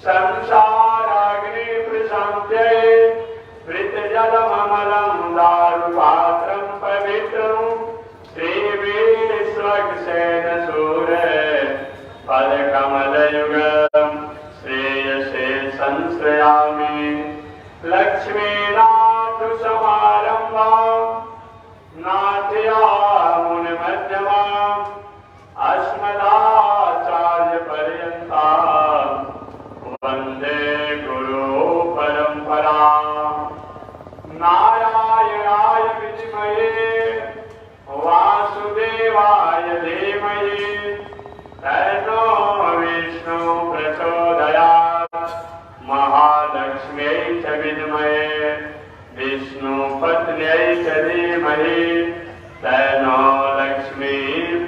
संसाराग्नि प्रशांत्यै पृथ्वी जलममलं दारुपा नाथया मुनि मध्यमा अस्मदाचार्य पर्यंता वंदे गुरु परंपरा। नारायणाय विद्महे वासुदेवाय धीमहि तन्नो विष्णु प्रचोदयात्। महालक्ष्म्यै च विद्महे विष्णुपत्न्यै च धीमहि तन्नो लक्ष्मी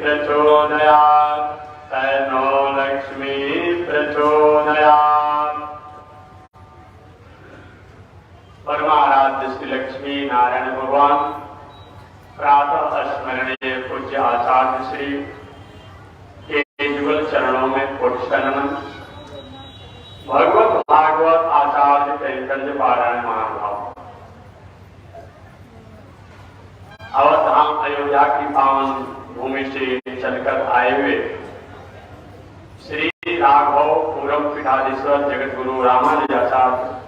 प्रचोदयात्। तन्नो लक्ष्मी प्रचोदयात्। परमाराध्य श्री लक्ष्मी नारायण भगवान प्रातः स्मरणीय पूज्य आचार्य श्री के युगल चरणों में कोटि नमन। भगवत भागवत आचार्य चैतन्य पारायण महानुभाव। अवधाम अयोध्या की पावन भूमि से चलकर आए हुए श्री राघव पूरम पीठाधीश्वर जगत गुरु रामानुजाचार्य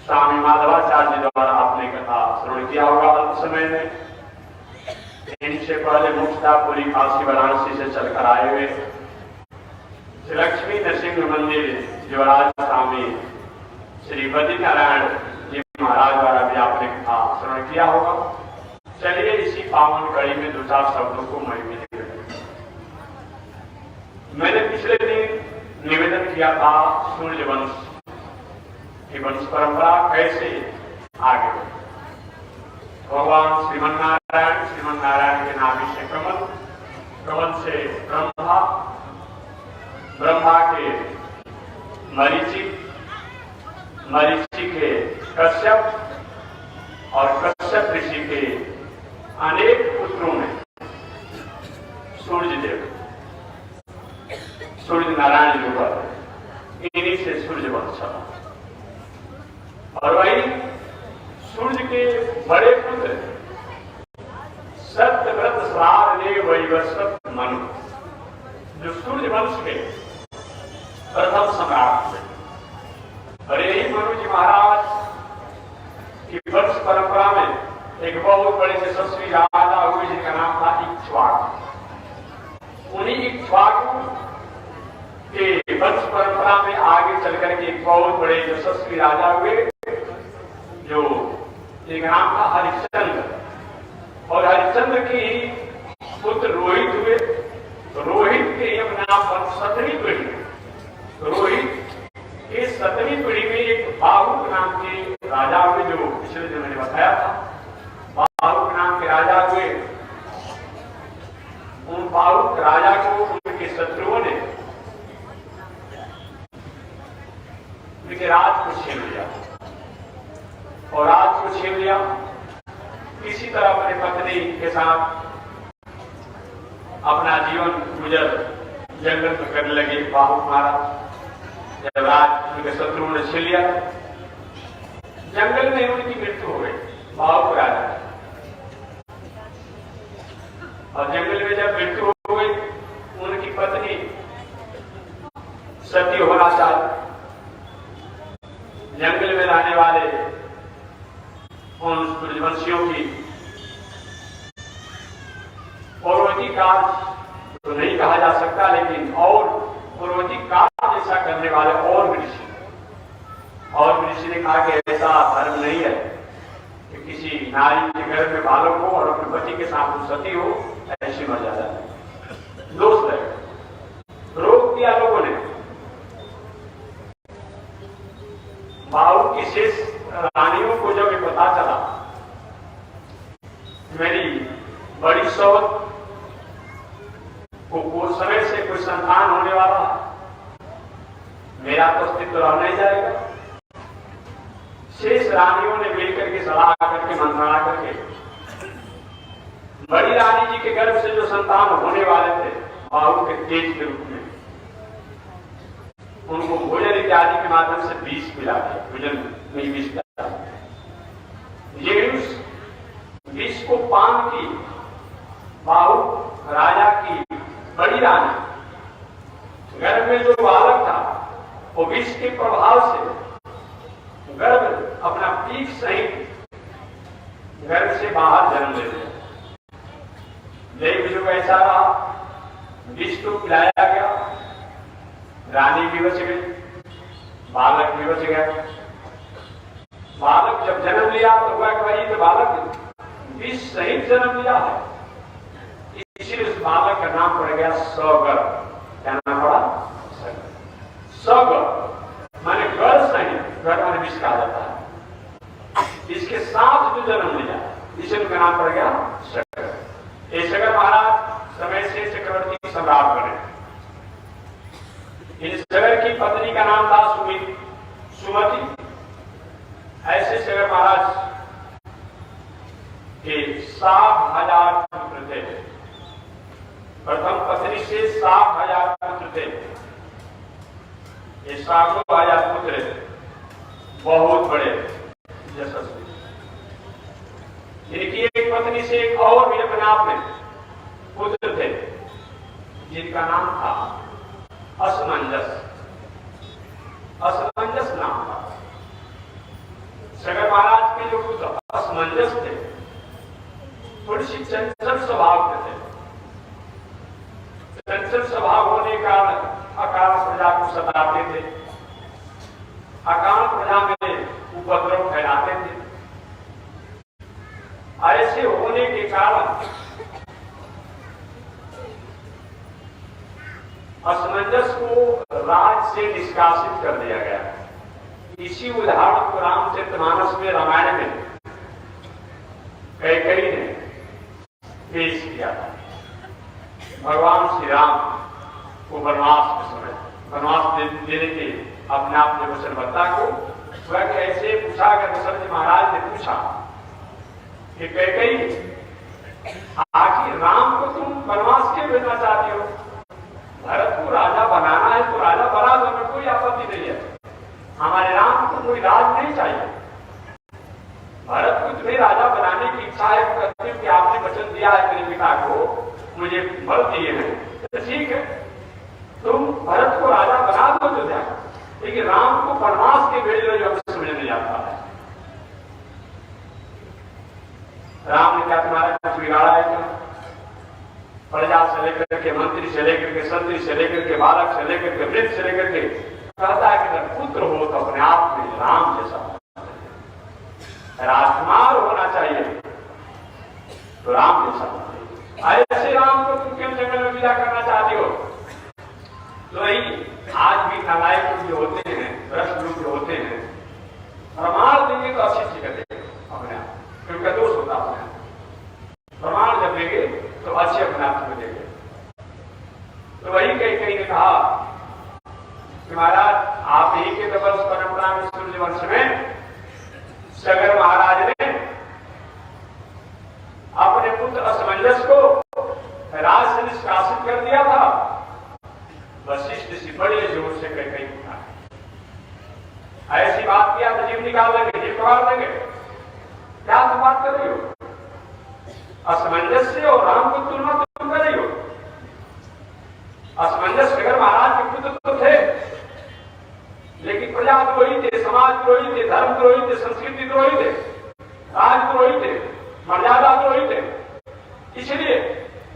स्वामी माधवाचार्य जी द्वारा आपने कथा श्रवण किया होगा अल्प समय में। इनसे पहले मुक्तापुरी काशी वाराणसी से चलकर आए हुए श्री लक्ष्मी नरसिंह मंदिर युवराज स्वामी श्री बद्री नारायण जी महाराज द्वारा भी आपने कथा श्रवण किया होगा। चलिए इसी पावन कड़ी में दो चार शब्दों को मैं भी मैंने पिछले दिन निवेदन किया था सूर्य वंश की वंश परंपरा कैसे आगे बढ़ी। भगवान श्रीमन नारायण के नाभि से कमल, कमल से ब्रह्मा, ब्रह्मा के मरीचि, मरीचि के कश्यप और कश्यप ऋषि के अनेक पुत्रों में सूर्य देव, सूर्य नारायण जी पर इन्हीं से सूर्य वंश चला। और वही सूर्य के बड़े पुत्र सत्यव्रत श्राद्ध वैवस्वत मनु, जो सूर्य वंश के प्रथम सम्राट हुए। और यही मनु जी महाराज की वंश परंपरा में एक बहुत बड़े यशस्वी राजा हुए जिनका नाम था इक्ष्वाकु। उन्हीं इक्ष्वाकु के वंश परंपरा में आगे चलकर के एक बहुत बड़े यशस्वी राजा हुए जो एक नाम था हरिश्चंद्र। और हरिश्चंद्र के पुत्र रोहित हुए। तो रोहित के अपना 7वीं पीढ़ी, रोहित के 7वीं पीढ़ी में एक बाहुक नाम के राजा हुए जो पिछले दिन मैंने बताया था। बाहुक नाम के राजा हुए। उन बाहुक राजा को उनके शत्रुओं ने उनके राज को छीन लिया और राज को छीन लिया। किसी तरह अपनी पत्नी के साथ अपना जीवन गुजर जंगल में करने लगे बाहुक महाराज। जब राज उनके शत्रुओं ने छीन लिया जंगल में उनकी मृत्यु हो गई बाहुक राजा। और जंगल में जब मृत्यु हो गई उनकी पत्नी सती होना चाहती। जंगल में रहने वाले उन सूर्यवंशियों की पौरोहिती काज तो नहीं कहा जा सकता, लेकिन और पौरोहिती काज ऐसा करने वाले और ऋषि ने कहा कि ऐसा धर्म नहीं है कि किसी नारी के घर में बालक हो और अपने पति के साथ सती हो, ऐसी मर्यादा है। दोष है, रोक दिया लोगों ने। बाहुक की शेष रानियों को जब ये पता चला मेरी बड़ी सौत को कुछ समय से कोई संतान होने वाला है, मेरा तो अस्तित्व रह नहीं जाएगा। शेष रानियों ने मिलकर के सलाह करके मंत्रणा करके बड़ी रानी जी के गर्भ से जो संतान होने वाले थे बाहुक के तेज के रूप में उनको भोजन इत्यादि के माध्यम से विष पिला दिया। भोजन में विष पिला ये विष को पान की बाहुक राजा की बड़ी रानी गर्भ में जो बालक था वो विष के प्रभाव से गर्भ अपना पीठ सहित घर से बाहर जन्म ले लिया। लेकिन जो ऐसा रहा, विष तो पिलाया गया, रानी भी बच गई, बालक भी बच गया। बालक जब जन्म लिया तो हुआ कि भाई तो बालक विष सहित जन्म लिया है, इसीलिए उस बालक का नाम पड़ गया सौगर। क्या नाम पड़ा? सौगर माने घर सहित, घर माने विष कहा जाता है। इसके साथ जो जन्म लिया इसे उनका नाम पड़ गया सगर। ये सगर महाराज समय से चक्रवर्ती सम्राट बने। इन सगर की पत्नी का नाम था सुमति। ऐसे सगर महाराज के 7,000 पुत्र थे। प्रथम पत्नी से 7,000 पुत्र थे। ये 7,000 पुत्र बहुत बड़े यशस्वी। इनकी एक पत्नी से एक और भी अपने आप में पुत्र थे, जिनका नाम था असमंजस। असमंजस नाम था। सगर महाराज के जो पुत्र असमंजस थे, थोड़ी सी चंचल स्वभाव के थे। चंचल स्वभाव होने का अकारण प्रजा को सताते थे, अकारण प्रजा में उपद्रव फैलाते थे। ऐसे होने के कारण असमंजस को राज से निष्कासित कर दिया गया। इसी उदाहरण को रामचरितमानस में, रामायण में कैकेयी ने पेश किया था। भगवान श्री राम को वनवास के समय वनवास देने के अपने आप ने वचनबद्धता को वह कैसे पूछा, अगर दशरथ जी महाराज ने पूछा कि कैकेयी आखिर राम को तुम वनवास क्यों भेजना चाहती हो? भरत को राजा बनाना है तो राजा बना दो, हमें कोई आपत्ति नहीं है। हमारे राम को कोई राज नहीं चाहिए। भरत को तुम्हें राजा बनाने की इच्छा है, कहते कि आपने वचन दिया है मेरे पिता को, मुझे बल दिए हैं, तो ठीक है, तुम भरत को राजा बना दो तो क्या, लेकिन राम को वनवास के भेज रहे हो, हमें समझ नहीं आता है। राम ने क्या तुम्हारा कुछ बिगाड़ा है क्या? प्रजा से लेकर के, मंत्री से लेकर के, संतरी से लेकर के, बालक से लेकर के, वृद्ध से लेकर के, कहता है कि अगर पुत्र हो तो अपने आप में राम जैसा राजकुमार होना चाहिए, तो राम जैसा होना चाहिए। ऐसे राम को तुम क्यों जंगल में विदा करना चाहती हो? तो वही आज भी नालायक जो होते हैं, भ्रष्ट लोग जो होते हैं, प्रमाण देंगे तो अच्छी चीज देंगे अपने आप, क्योंकि दोष होता अपने आप। प्रमाण जब देंगे तो अच्छे अपने आप में देंगे। तो वही कहीं ने कहा कि महाराज आप ही के वंश परंपरा में, सूर्य वंश में सगर महाराज ने अपने पुत्र असमंजस को राज से निष्कासित कर दिया था। वशिष्ठ से बड़े जोर से कहीं उठा, ऐसी बात किया तो जीव निकाल देंगे, जीव पकड़ देंगे। क्या तुम बात कर रही हो? असमंजस से और राम को तुलना तुम कर रही हो? असमंजस सगर महाराज के पुत्र तो थे, लेकिन प्रजा द्रोही थे, समाज द्रोही थे, धर्म द्रोही थे, संस्कृति द्रोही थे, राज द्रोही थे, मर्यादा द्रोही थे। इसलिए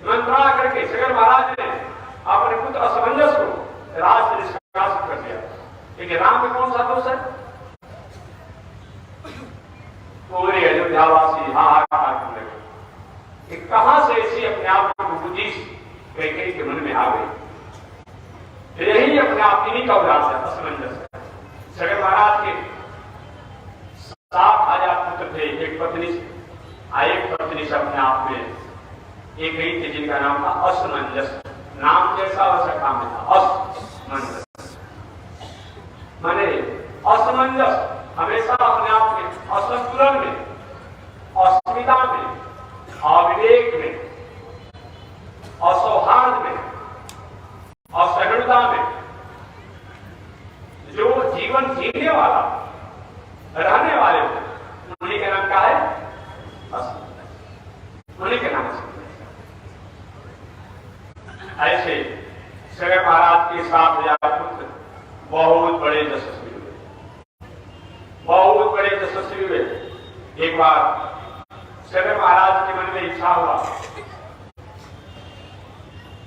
मंत्रणा करके सगर महाराज ने अपने पुत्र असमंजस को राज से निष्कासित कर दिया। लेकिन राम में कौन सा दोष है? पूरे अयोध्यावासी हाहाकार करने लगे कि कहां से ऐसी अपने आप को बुद्धि कैकेयी के मन में आ गई। यही अपने आप इन्हीं का उदास है, असमंजस। सगर महाराज के 7,000 पुत्र थे, एक पत्नी से अपने आप में एक गई थी, जिनका नाम था असमंजस। नाम जैसा वैसा काम था, असमंजस माने असमंजस, हमेशा अपने आप में असंतुलन में, अस्मिता में, अविवेक में, असौहार्द में, असहिष्णुता में जो जीवन जीने वाला, रहने वाले उन्हीं का नाम क्या है? उन्हीं के नाम से। ऐसे सगर महाराज के 7,000 पुत्र बहुत बड़े यशस्वी हुए, बहुत बड़े यशस्वी हुए। एक बार चंद्र महाराज के मन में इच्छा हुआ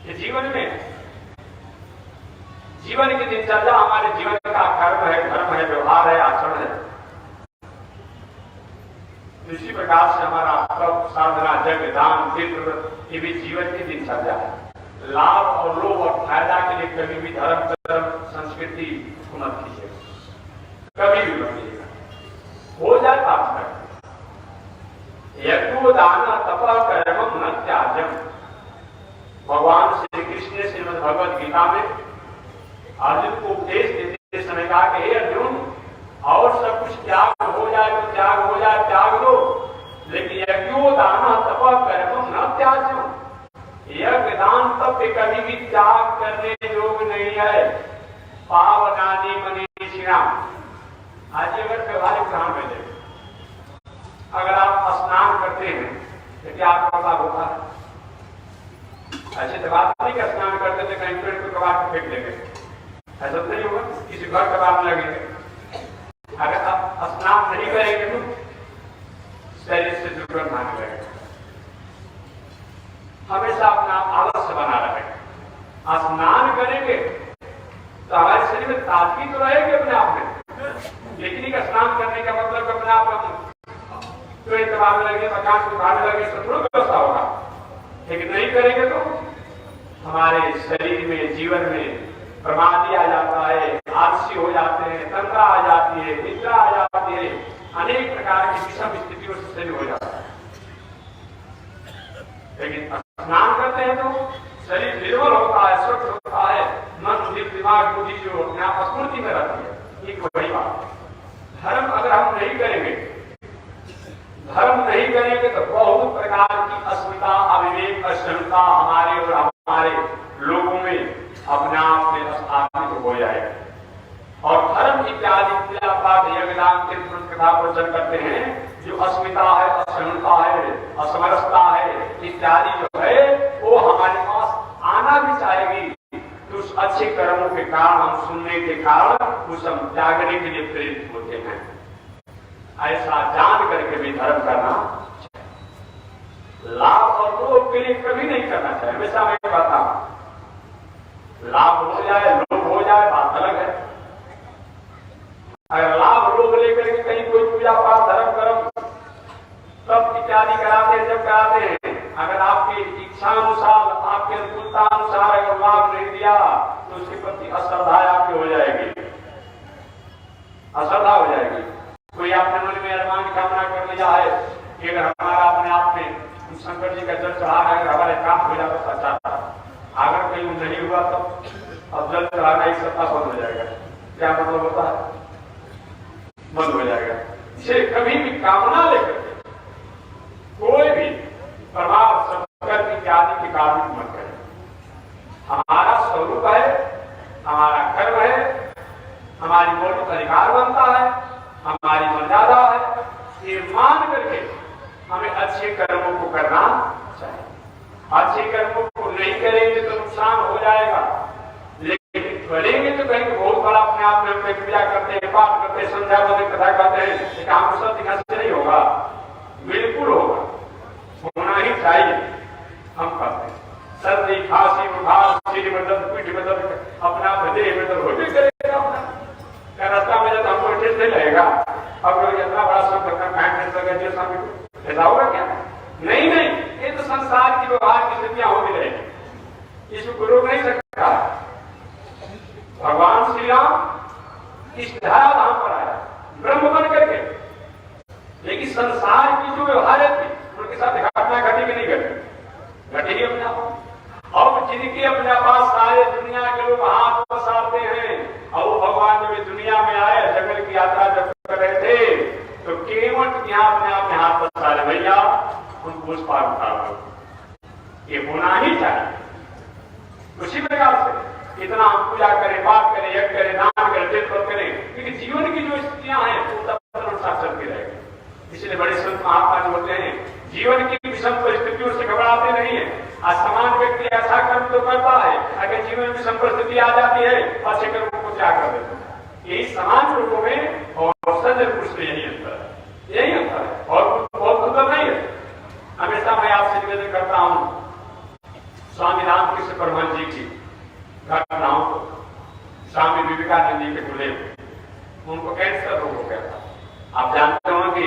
कि जीवन की दिनचर्या हमारे जीवन का कर्म है, धर्म है, व्यवहार है, आचरण है। इसी प्रकार से हमारा तप, साधना, जग, दान, तीर्थ ये भी जीवन की दिनचर्या है। लाभ और लोभ और फायदा के लिए कभी भी धर्म संस्कृति को मत कीजिएगा, कभी भी मत कीजिएगा। हो जाए बात तक यज्ञो दान तप कर्मम न त्याज्यम। भगवान श्री कृष्ण ने श्रीमद् भगवद गीता में अर्जुन को उपदेश देते समय कहा कि हे अर्जुन, और सब कुछ त्याग हो जाए तो त्याग हो जाए, त्याग दो, लेकिन यज्ञो दान तप कर्मम न त्याज्यम। यज्ञ दान तप कभी भी त्याग करने योग्य नहीं है। पावनानि मनीषिणाम। आज अगर व्यवहारिक उदाहरण में देखें, अगर आप स्नान करते हैं तो क्या आपका लाभ होता है? ऐसे तो बात नहीं कि स्नान करते थे कहीं पेड़ को कबाड़ फेंक देंगे, ऐसा तो नहीं होगा। किसी घर कबाड़ लगेंगे। अगर आप स्नान नहीं करेंगे तो शरीर से दुर्गंध आने लगेगा। हमेशा अपना आलस्य बना रखें। स्नान करेंगे तो हमारे शरीर में ताजगी तो रहेगी अपने आप में, लेकिन स्नान करने का मतलब अपने आप पेड़ कबाड़ने लगे, मकान को उखाड़ने लगे, तो थोड़ा व्यवस्था होगा। लेकिन नहीं करेंगे तो हमारे शरीर में, जीवन में प्रमादी आ जाता है, आलसी हो जाते हैं, तंद्रा आ जाती है, निद्रा आ जाती है, अनेक प्रकार की विषम स्थितियों से शरीर हो जाता है। लेकिन स्नान करते हैं तो शरीर निर्मल होता है, स्वच्छ होता है, मन, दिमाग, बुद्धि जो अपने आप स्फूर्ति में रहती है। एक बड़ी बात। धर्म अगर हम नहीं करेंगे तो बहुत प्रकार की अस्मिता, अविवेक, अक्षमता हमारे और हमारे लोगों में अपने आप में स्थापित हो जाएगा। और धर्म इत्यादि पूजा पाठ, यज्ञदान, तीर्थ कथा प्रवचन करते हैं, जो अस्मिता है, अक्षमता है, असमरसता है इत्यादि जो है वो हमारे पास आना भी चाहेगी। तो उस अच्छे कर्मों के कारण, हम सुनने के कारण उस हम त्यागने के लिए प्रेरित होते हैं। ऐसा जान करके भी धर्म करना, लाभ और लोभ के लिए कभी नहीं करना चाहिए। हमेशा मैं कहता हूं, लाभ हो जाए, लोभ हो जाए, बात अलग है। अगर लाभ लोभ लेकर के कहीं कोई पूजा पाठ, धर्म कर्म तप इत्यादि कराते हैं, जब कराते हैं, अगर आपकी इच्छा अनुसार, आपके अनुकूलता अनुसार अगर लाभ नहीं दिया तो उसके प्रति अश्रद्धा आपकी हो जाएगी, अश्रद्धा हो जाएगी। कोई आपने मन में अरमान की कामना कर लिया है कि अगर हमारा अपने आप में शंकर जी का जल चढ़ा है, अगर हमारे काम हो जाता तो अच्छा था। अगर कहीं नहीं हुआ तो अब जल चढ़ाना एक सत्ता बंद हो जाएगा। क्या मतलब होता है? बंद हो जाएगा। इसे कभी भी कामना लेकर कोई भी प्रभाव, संकल्प इत्यादि के कारण मत करें। हमारा स्वरूप है, हमारा कर्म है, हमारी मौलिक अधिकार बनता है, हमारी मर्यादा है, ये मान करके हमें अच्छे कर्मों को करना चाहिए। अच्छे कर्मों को नहीं करेंगे तो नुकसान हो जाएगा, लेकिन करेंगे तो कहीं बहुत बड़ा अपने आप में पूजा करते हैं, पाठ करते हैं, संध्या बंद कथा करते हैं, काम सब दिखा से नहीं होगा, बिल्कुल होगा, होना ही चाहिए। हम करते हैं सर्दी, खांसी, बुखार, सिर में दर्द, पीठ में दर्द, अपना देह में दर्द हो भी करेगा। अपना रास्ता में जब हमको टेस्ट नहीं लगेगा, अब इतना बड़ा सब करना ऐसा होगा क्या? नहीं, ये तो संसार की व्यवहार की स्थितियां होती रहेगी, इसको रोक नहीं सकता। भगवान श्री राम इस धारा धाम पर आया ब्रह्म बन करके, लेकिन संसार की जो व्यवहार थी उनके साथ घटना घटी कि नहीं घटी? घटेगी अपने आप। अब जिनके अपने पास सारे दुनिया के लोग हाथ पसारते हैं, और वो भगवान जब दुनिया में आए, जंगल की यात्रा जब कर रहे थे, तो केवट यहाँ अपने आप में हाथ पसारे, भैया उनको उस पार उतार दो। ये होना ही चाहिए। उसी प्रकार से इतना हम पूजा करें, पाठ करें, यज्ञ करें, दान करें, तीर्थ करें, लेकिन जीवन की जो स्थितियां हैं वो तब चलती रहेगी। इसलिए बड़े संत महात्मा जो होते हैं, जीवन की विषम परिस्थितियों से घबराते नहीं है। असमान व्यक्ति ऐसा कर्म तो करता है, अगर जीवन में विषम परिस्थिति आ जाती है, अच्छे कर्मों को त्याग कर देता है। यही समान लोगों में और सज्जन पुरुष में यही अंतर है, और बहुत सुंदर नहीं है। निवेदन करता हूं स्वामी रामकृष्ण परमहंस जी की घटनाओं को। स्वामी विवेकानंद जी के गुरुदेव, उनको कैंसर रोग हो गया था। आप जानते हो कि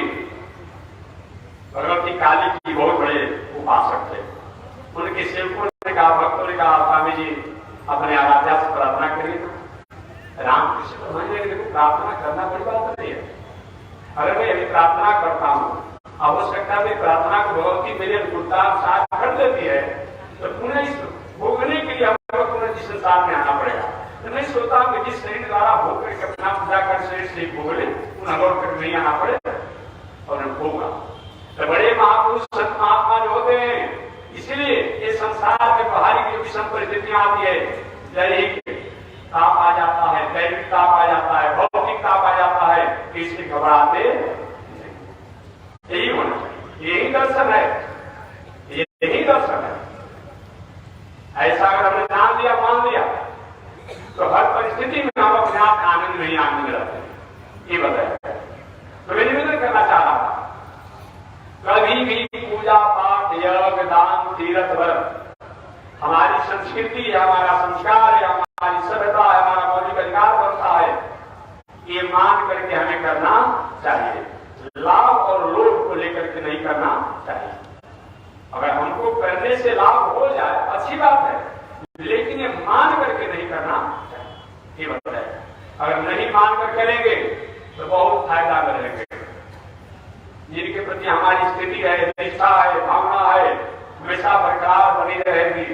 भगवती काली की बहुत बड़े उपासक थे। उनके सेवकों ने कहा, भक्तों ने कहा, स्वामी जी अपने आराध्या से प्रार्थना करिए। रामकृष्ण परमहंस जी देखो, प्रार्थना करना बड़ी बात नहीं है। अगर मैं अभी प्रार्थना करता हूँ, आवश्यकता में प्रार्थना को भगवती मेरे अनुकूलता साथ कर देती है, तो पुनः इस भोगने के लिए हमको पुनः जिस संसार में आना पड़ेगा। तो मैं सोचता हूँ कि जिस शरीर द्वारा भोग करके अपना पूजा कर शरीर से भोग ले, पुनः लौट कर नहीं आना पड़े और भोगा। तो बड़े महापुरुष संत महात्मा जो होते हैं, इसलिए ये संसार के बाहरी जो विषम परिस्थितियां आती है, दैहिक ताप आ जाता है, दैविक ताप आ जाता है, भौतिक ताप आ जाता है, कि इससे घबराते यही होना चाहिए। यही दर्शन है, यही दर्शन है। ऐसा अगर हमने जान लिया, मान लिया, तो हर परिस्थिति में हम अपने आप आनंद नहीं आनंद रहते। ये बताया। तो मैं निवेदन करना चाह रहा था, कभी भी पूजा पाठ यज्ञ दान तीर्थ व्रत हमारी संस्कृति है, हमारा संस्कार है, हमारी सभ्यता है, हमारा मौलिक अधिकार बनता है, ये मान करके हमें करना चाहिए। लाभ और लोभ को लेकर के नहीं करना चाहिए। अगर हमको करने से लाभ हो जाए अच्छी बात है, लेकिन ये मान करके नहीं करना चाहिए। ये बताए, अगर नहीं मान कर करेंगे तो बहुत फायदा करेंगे। जिनके प्रति हमारी स्थिति है, निष्ठा है, भावना है, हमेशा बरकरार बनी रहेगी।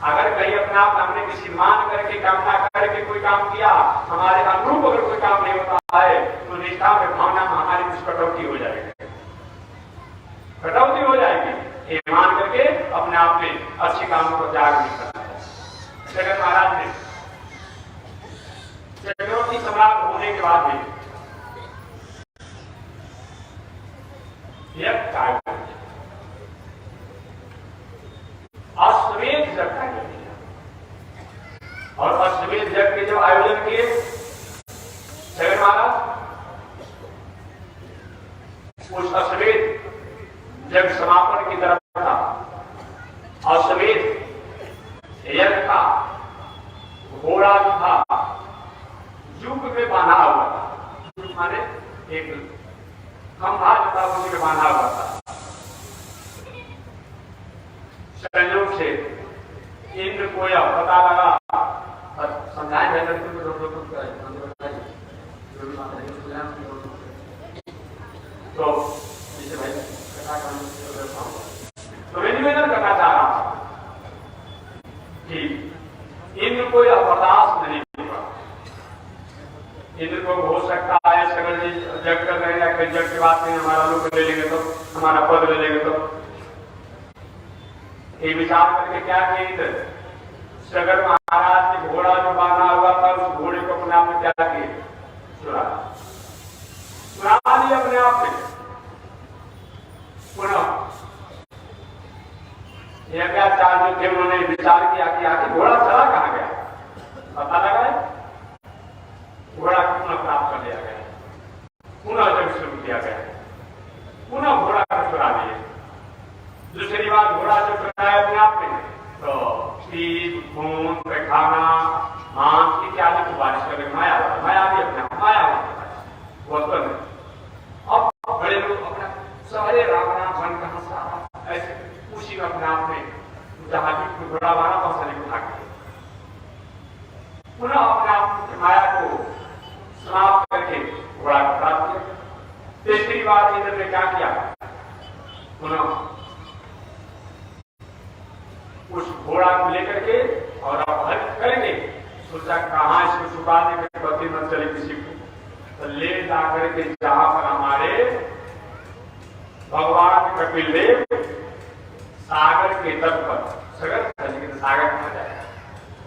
अगर कहीं अपने आप हमने किसी मान करके कामना करके कोई काम किया, हमारे अनुरूप अगर कोई काम नहीं होता है, तो निष्ठा में भावना में हमारी कुछ कटौती हो जाएगी, कटौती हो जाएगी। ये मान करके अपने आप में अच्छी कामों को त्याग नहीं करना है। जगन महाराज ने चक्रवर्ती सम्राट होने के बाद भी यज्ञ का अश्वमेध यज्ञ का किया, और अश्वमेध यज्ञ के जो आयोजन किए जगन महाराज, उस अश्वमेध यज्ञ समापन की तरफ था। अश्वमेध यज्ञ का घोड़ा जो था युग में बांधा हुआ था, माने एक खंभा जो था उसी में बांधा हुआ था। संयोग से इंद्र को यह पता लगा, समझाए तो इसे भाई तो मैं निवेदन करना चाह रहा हूं कि इंद्र को यह बर्दाश्त नहीं होगा। इंद्र को हो सकता है सगल जी जग कर रहे हैं, जग के बाद में हमारा लोग ले लेंगे तो, हमारा पद ले लेंगे तो, ये विचार करके क्या किए इंद्र, सगर महाराज के घोड़ा जो बांधा हुआ था उस घोड़े को अपने आप में क्या किए, चुरा लिया अपने आप में। पुनः यज्ञाचार्य थे, उन्होंने विचार किया कि आखिर घोड़ा चला कहां गया, पता लगा है, घोड़ा पुनः प्राप्त कर लिया गया, पुनः जब शुरू किया गया, पुनः घोड़ा को चुरा लिए। दूसरी बात, घोड़ा जो चुराया अपने आप में, तो चीज खून पैखाना मांस इत्यादि को बारिश करके माया भी अपने आप माया वस्तु में। अब बड़े लोग अपना सारे रावण बन कहा सारा ऐसे उसी में अपने आप में जहां भी घोड़ा बाना पसंद को भाग गए, पुनः अपने आप की माया को समाप्त करके घोड़ा को प्राप्त किया। तीसरी बात इंद्र ने क्या किया, पुनः उस घोड़ा को लेकर के और अपहरित करके सोचा कहां इसको छुपा देकर पति न चले किसी को, तो ले जाकर के जहां पर हमारे भगवान कपिल देव सागर के तट पर, सागर कहा जाएगा,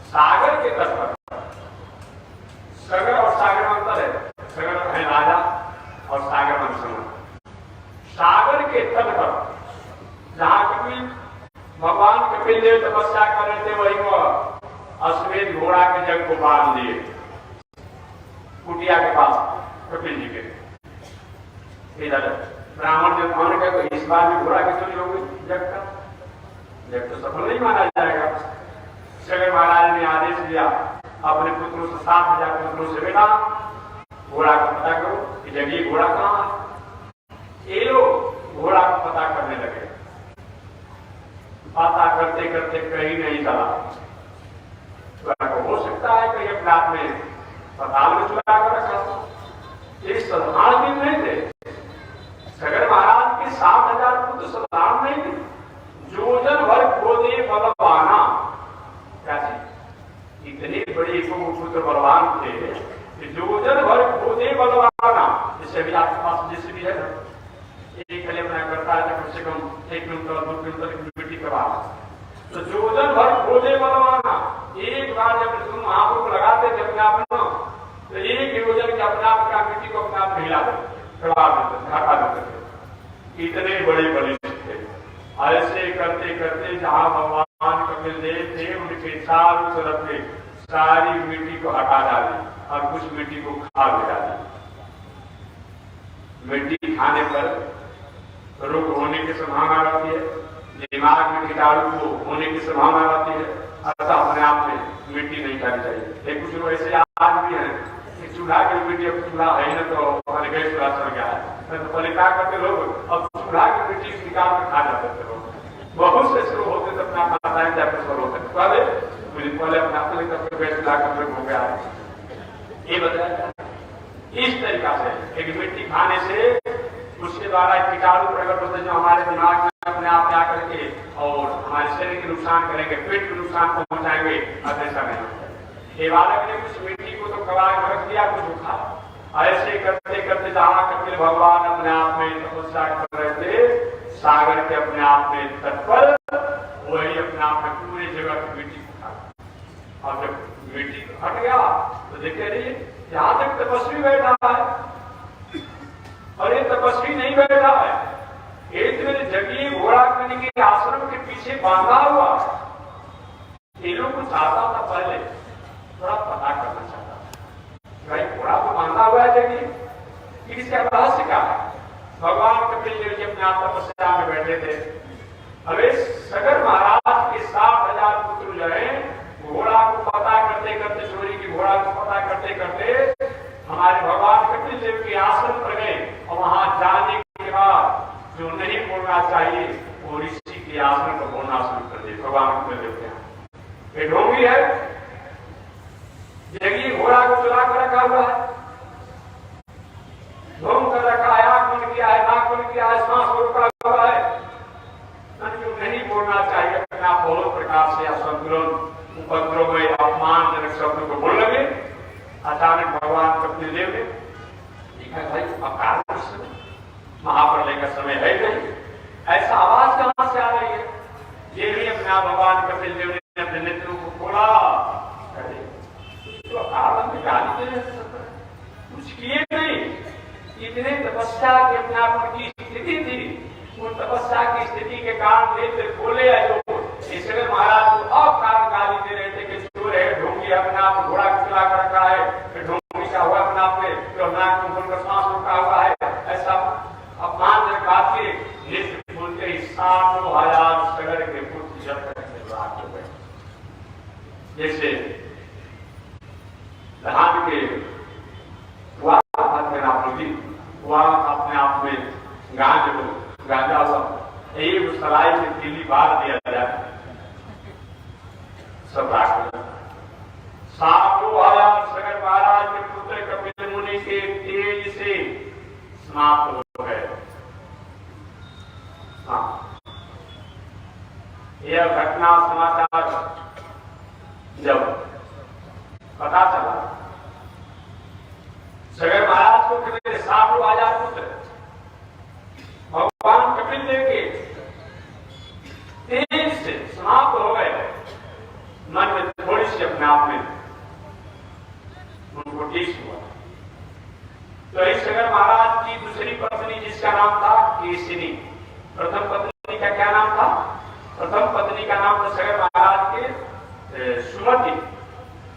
सागर के तट पर, सागर और सागर में अंतर है, सागर है राजा और सागर में समुद्र। सागर के तट पर जहां कपिल भगवान कपिल देव तपस्या कर रहे थे, वही वो अश्वमेध घोड़ा के जग को बांध दिए कुटिया के पास कपिल जी के। इधर ब्राह्मण जो कौन कहे इस बार भी घोड़ा की चोरी हो गई जग का, जब तो सफल नहीं माना जाएगा। सगर महाराज ने आदेश दिया अपने पुत्रों से 7,000 पुत्रों से, बेटा घोड़ा का पता करो कि जगह घोड़ा कहाँ है। ये लोग घोड़ा का पता करने लगे। पता करते करते कहीं नहीं चला। तो हो सकता है कहीं अपने आप में पताल में चुरा कर रखा। ये साधारण दिन नहीं थे। सगर महाराज के 7,000 पुत्र साधारण नहीं थे। जोजन भर खोदे बलवाना, क्या चीज इतने बड़े पुत्र बलवान थे कि जोजन भर खोदे बलवाना। जैसे अभी आपके पास जैसे भी है ना, एक अपना करता है कम से कम 1 किलोमीटर 2 किलोमीटर की मिट्टी करवा, तो जोजन भर खोदे बलवाना। एक बार जब तुम आंखों को लगाते थे अपने आप में, तो 1 योजन के अपने आप का मिट्टी को अपने आप हिला देते, करवा देते, हटा देते थे। इतने बड़े बलिष्ठ थे। ऐसे करते करते जहां भगवान कपिल देव थे उनके चारों तरफ से सारी मिट्टी को हटा डाली और कुछ मिट्टी को खा भी डाली। मिट्टी खाने पर रोग होने की संभावना रहती है, दिमाग में कीटाणु को होने की संभावना रहती है। ऐसा अपने आप में मिट्टी नहीं खानी चाहिए। कुछ लोग ऐसे आज भी हैं कि चूल्हा की मिट्टी, अब चूल्हा है ना तो गैस चूल्हा चल गया है, तो पहले क्या करते लोग, अब चूल्हा की मिट्टी निकाल कर खा जाते थे लोग। बहुत से शुरू होते थे अपना अपना टाइम जाकर शुरू होते थे। पहले अपना अपने गैस चूल्हा का प्रयोग हो गया है। ये बताया इस तरीका से एक मिट्टी खाने से उसके द्वारा कीटाणु प्रकट होते जो हमारे दिमाग में अपने आप में आकर के और हमारे शरीर के नुकसान करेंगे, पेट को नुकसान पहुंचाएंगे। अब ऐसा नहीं होता। ये बालक ने कुछ मिट्टी को तो कबाड़ में रख दिया, कुछ खा। ऐसे करते करते जहां कपिल भगवान अपने आप में तपस्या कर रहे थे सागर के अपने आप में तट पर, वही अपने आप में पूरी जगह की मिट्टी को खा। और जब मिट्टी हट गया तो देखते रहिए यहां तक तपस्वी बैठा है और ये तपस्वी नहीं बैठा है, एक जगह घोड़ा के आश्रम के पीछे बांधा हुआ। ये लोग को चाहता था पहले थोड़ा पता करना चाहता था, भाई घोड़ा को बांधा हुआ है जगह, इसका रहस्य क्या है। भगवान कपिल देव जी अपने आप तपस्या में बैठे थे। अबे सगर महाराज के 7,000 पुत्र जो है घोड़ा को पता करते करते, चोरी की घोड़ा को पता करते करते हमारे भगवान कपिल देव के आश्रम पर गए। और वहां जाने के बाद जो नहीं बोलना चाहिए वो ऋषि के आश्रम पर बोलना शुरू कर दिए। भगवान कपिल देव के ये ढोंगी है, जगह घोड़ा को चला कर रखा हुआ है, ढोंग कर रखा है, आंख बंद किया है, नाक बंद किया है, सांस को रोका हुआ है। नहीं बोलना चाहिए अपना बहुत प्रकार से असंतुलन उपद्रव में अपमानजनक शब्दों को बोल लगे। अचानक भगवान कपिल देव ने देखा भाई अकाल महाप्रलय का समय है नहीं, ऐसा आवाज कहां से आ रही है। ये भी अपना भगवान कपिल देव ने अपने नेत्रों को खोला, तो अकाल में गाली दे कुछ किए नहीं। इतने तपस्या के अपने आप की स्थिति थी, उन तपस्या की स्थिति के कारण नेत्र खोले है लोग। इसलिए महाराज को अकारण गाली दे रहे थे कि चोर है, ढोंगी अपने आप घोड़ा चला कर रखा है, ढोंगी का हुआ अपने आप में, तो नाक में बोलकर सांस रोका हुआ है। ऐसा अपमानजनक बात के नेत्र बोलते ही 7,000 सगर के पुत्र जब तक रात हो गए। जैसे धान के अपने आप में गांजा एक सलाई से तीली बार दिया जाए, सब राख 7,000 सगर महाराज के पुत्र कपिल मुनि के तेज से समाप्त हो गए। यह घटना समाचार जब पता चला सगर महाराज को कि मेरे 7,000 पुत्र भगवान कपिल देव के तेज से समाप्त हो गए, मन में थोड़ी सी अपने आप में उनको टीस हुआ। तो इस सगर महाराज की दूसरी पत्नी जिसका नाम था केसिनी, प्रथम पत्नी का क्या नाम था? प्रथम पत्नी का नाम था सगर महाराज के सुमति,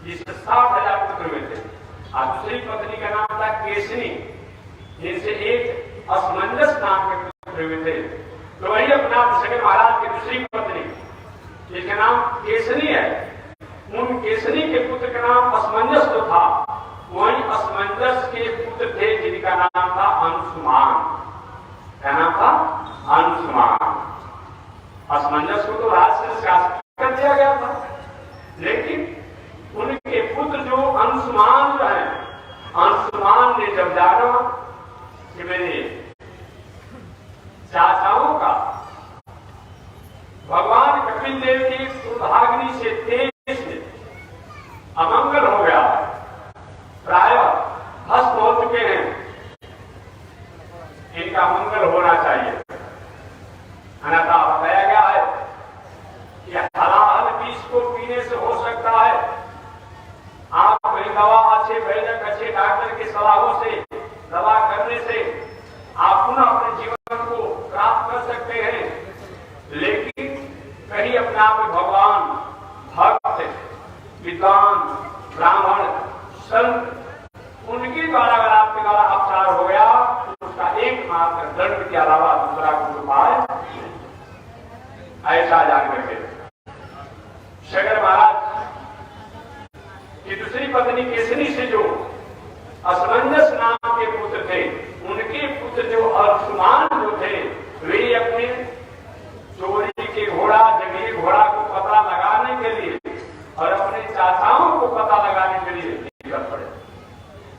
जिससे 7,000 पुत्र हुए थे। और दूसरी पत्नी का नाम था केसिनी, जिनसे एक असमंजस नाम के पुत्र हुए थे। तो वही अपना सगर महाराज की दूसरी पत्नी जिसका नाम केसरी है, उन केसरी के पुत्र का नाम असमंजस तो था, वहीं असमंजस के पुत्र थे जिनका नाम था अंशुमान। क्या नाम था? अंशुमान। असमंजस को तो राज से शासन कर दिया गया था, लेकिन उनके पुत्र जो अंशुमान जो है, अंशुमान ने जब जाना कि मेरे चाचाओं का भगवान कपिल देव की दुर्भाग्नि से तेज से अमंगल हो गया, प्राय भस्म हो चुके हैं, इनका मंगल होना चाहिए। अन्यथा बताया गया है कि हलाल विष को पीने से हो सकता है, आप कोई दवा अच्छे वैद्य अच्छे डॉक्टर की सलाहों से दवा करने से आप पुनः अपने जीवन को प्राप्त कर सकते हैं, लेकिन कहीं अपने आप में भगवान, भक्त, विद्वान, ब्राह्मण, संत, उनके द्वारा अगर आपके द्वारा अपचार हो गया तो उसका एकमात्र दंड के अलावा दूसरा कोई उपाय ऐसा जान करके शंकर महाराज की दूसरी पत्नी केसरी से जो असमंजस नाम के पुत्र थे, उनके पुत्र जो अंशुमान जो थे, वे अपने चोरी के घोड़ा, जंगली घोड़ा को पता लगाने के लिए और अपने चाचाओं को पता लगाने के लिए निकल पड़े।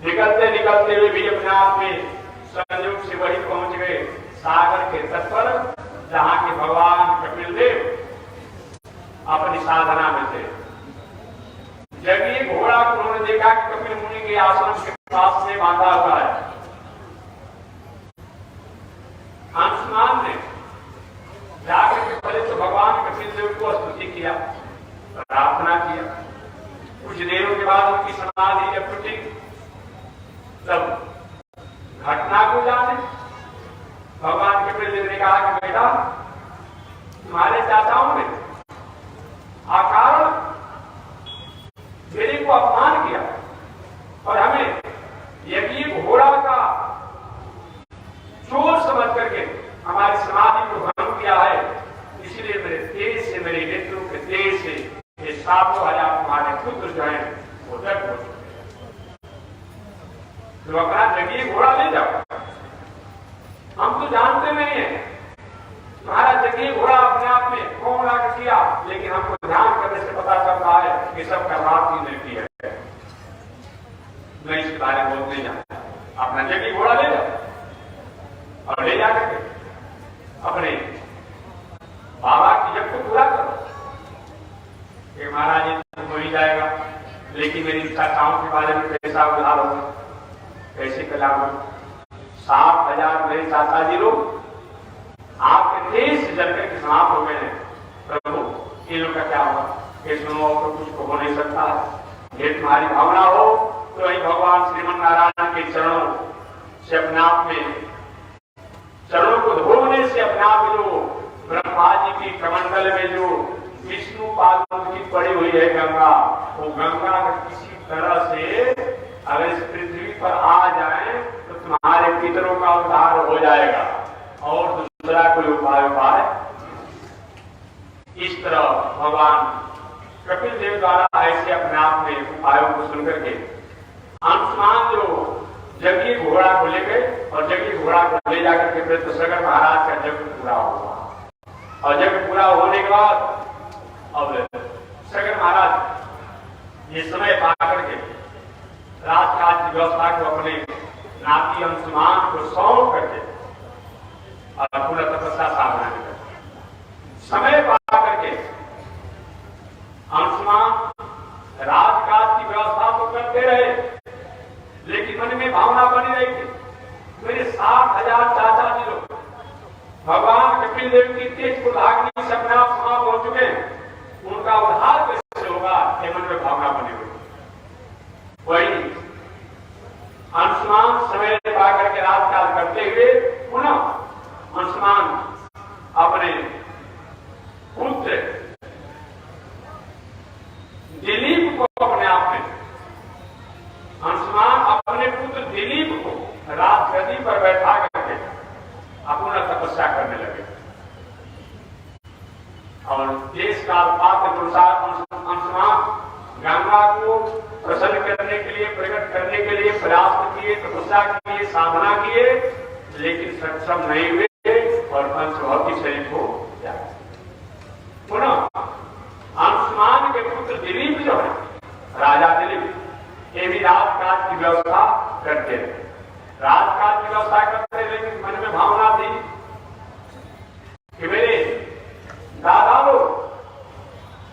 निकलते निकलते हुए भी अपने आप में संयोग से वही पहुंच गए सागर के तट पर, जहां के भगवान कपिल देव अपनी साधना में थे। जब ये घोड़ा को उन्होंने देखा कि कपिल मुनि के आश्रम के पास में बांधा हुआ है, अंशुमान ने जाकर के पहले तो भगवान कपिल देव को स्तुति किया, प्रार्थना किया। कुछ देरों के बाद उनकी समाधि जब टूटी, तब घटना को जाने भगवान कपिल देव ने कहा कि बेटा, तुम्हारे चाचाओं ने अकारण मेरे को अपमान किया और हमें यज्ञ घोड़ा का चोर समझ करके हमारी समाधि को भंग किया है, इसलिए मेरे तेज से, मेरे नेत्रों के तेज से ये 7,000 तुम्हारे पुत्र जो है वो दग्ध हो चुके हैं। तो अपना जंगली घोड़ा ले जाओ, हम तो जानते नहीं है तुम्हारा जंगली घोड़ा अपने आप में कौन लाकर किया, लेकिन हमको ध्यान करने से पता चलता है कि सब कर्मार्थी ने किया है। मैं इसके बारे में बोलते नहीं जानता, अपना जंगली घोड़ा ले जाओ और ले जाकर के अपने बाबा की जब को पूरा करो कि महाराज ये तो हो ही जाएगा, लेकिन मेरी चाचाओं के बारे में कैसा उधार होगा, कैसे कल्याण होगा। 7,000 मेरे चाचा जी लोग आपके तेज से जलकर के समाप्त हो गए हैं। प्रभु, इन लोग का क्या होगा? कि सुनो तो कुछ तो हो नहीं सकता है। ये तुम्हारी भावना हो तो वही भगवान श्रीमन नारायण के चरणों से अपने आप में, चरणों को धोने से अपने आप में जो ब्रह्मा जी की कमंडल में जो विष्णु पादों की पड़ी हुई है गंगा, वो गंगा किसी तरह से अगर इस पृथ्वी पर आ जाए तो तुम्हारे पितरों का उद्धार हो जाएगा और दूसरा कोई उपाय इस तरह भगवान कपिल देव द्वारा ऐसे अपने आप में उपायों को सुनकर के अंशुमान जो जंगली घोड़ा को ले गए और जंगली घोड़ा को ले जाकर के फिर तो सगर महाराज का जग पूरा हुआ। और जग पूरा होने के बाद अब सगर महाराज ये समय पाकर के राजकाज की व्यवस्था को अपने नाती अंशुमान को सौंप करके और पूरा तपस्या साधना कर समय पा करके अंशुमान राजकाज की व्यवस्था तो करते रहे, लेकिन मन में भावना बनी रही थी मेरे 7,000 चाचा जी लोग भगवान कपिल देव की तेज कुलाग्नि से अपने आप समाप्त हो चुके हैं, उनका उद्धार कैसे होगा, ये मन में भावना बनी हुई। वही अंशुमान समय पा करके राजकाज करते हुए पुनः अंशुमान अपने और देश काल पात्र अनुसार गंगा को प्रसन्न करने के लिए, प्रकट करने के लिए प्रयास किए, तपस्या किए, साधना किए, लेकिन सक्षम नहीं हुए और पंचभौतिक शरीर को त्यागा। पुनः अंशुमान के पुत्र दिलीप जो है, राजा दिलीप, ये भी राजकाज की व्यवस्था करते थे। राजकाज की व्यवस्था करते, लेकिन मन में भावना थी कि मेरे दादा लोग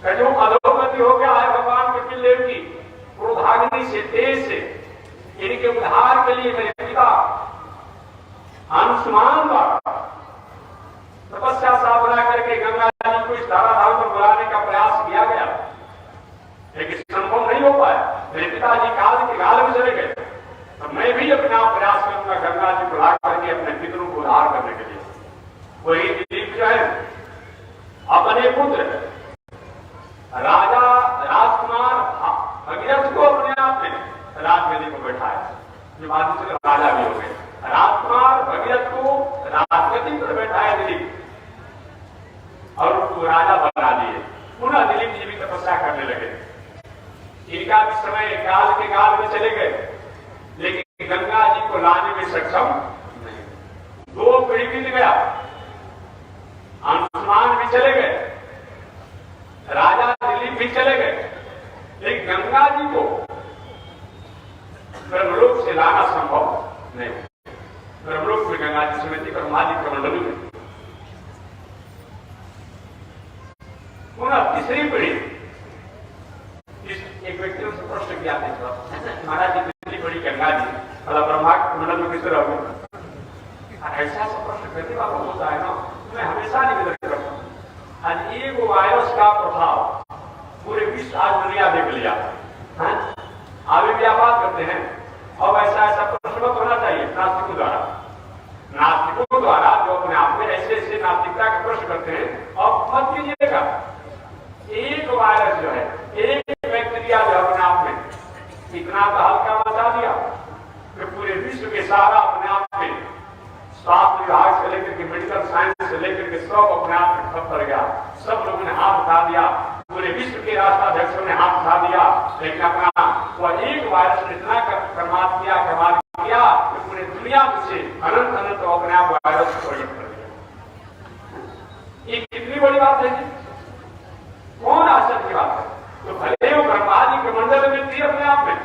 का जो अधोगति हो गया है भगवान कपिल देव की क्रोधाग्नि से, तेज से, इनके उद्धार के लिए मेरे पिता अंशुमान द्वारा तपस्या साधना करके गंगा जी को इस धाराधाम पर बुलाने का प्रयास किया गया, लेकिन संभव नहीं हो पाया। मेरे पिताजी काल के गाल में चले गए, तो मैं भी अपना प्रयास करूंगा गंगा जी बुला करके अपने पितरों को उद्धार करने के लिए। वही दिलीप जो है अपने पुत्र राजा राजकुमार भगीरथ को अपने आप में राजगद्दी को बैठाया, जो बाद में राजा भी हो गए। राजकुमार भगीरथ को राजगद्दी पर बैठाया दिलीप और उसको राजा बना दिए। पुनः दिलीप जी भी तपस्या करने लगे। इनका भी समय काल के गाल में चले गए, लेकिन गंगा जी को लाने में सक्षम नहीं। 2 पीढ़ी बीत गया, अंशुमान भी चले गए, राजा दिलीप भी चले गए, लेकिन गंगा जी को ब्रह्मलोक से लाना संभव नहीं। ब्रह्मलोक में गंगा जी समिति ब्रह्मा जी कमंडलू में। पुनः तीसरी पीढ़ी, एक व्यक्ति ने प्रश्न किया महाराज जी कितनी बड़ी गंगा जी मतलब ब्रह्मा कमंडल में किस तरह होगा? ऐसा प्रश्न करने वाला होता है ना, मैं हमेशा निवेदन करता हूँ। आज एक वायरस का प्रभाव पूरे विश्व आज दुनिया देख लिया है। आगे भी बात करते हैं, अब ऐसा प्रश्न मत होना चाहिए नास्तिकों द्वारा। नास्तिकों द्वारा जो अपने आप में ऐसे नास्तिकता के प्रश्न करते हैं, अब मत कीजिएगा। एक वायरस जो है, एक बैक्टीरिया जो अपने आप में इतना हल्का मचा दिया कि पूरे विश्व के सारा अपने आप में स्वास्थ्य विभाग से लेकर के मेडिकल साइंस से लेकर के सब अपने आप में ठप कर गया। सब लोगों ने हाथ उठा दिया, पूरे विश्व के राष्ट्राध्यक्षों ने हाथ उठा दिया, लेकिन अपना वह एक वायरस ने इतना कमाल किया कि पूरे दुनिया से अनंत अपने आप वायरस को प्रकट कर दिया। ये कितनी बड़ी बात है जी, कौन आश्चर्य की बात है? तो भले वो ब्रह्मा जी के मंडल में थी अपने आप में,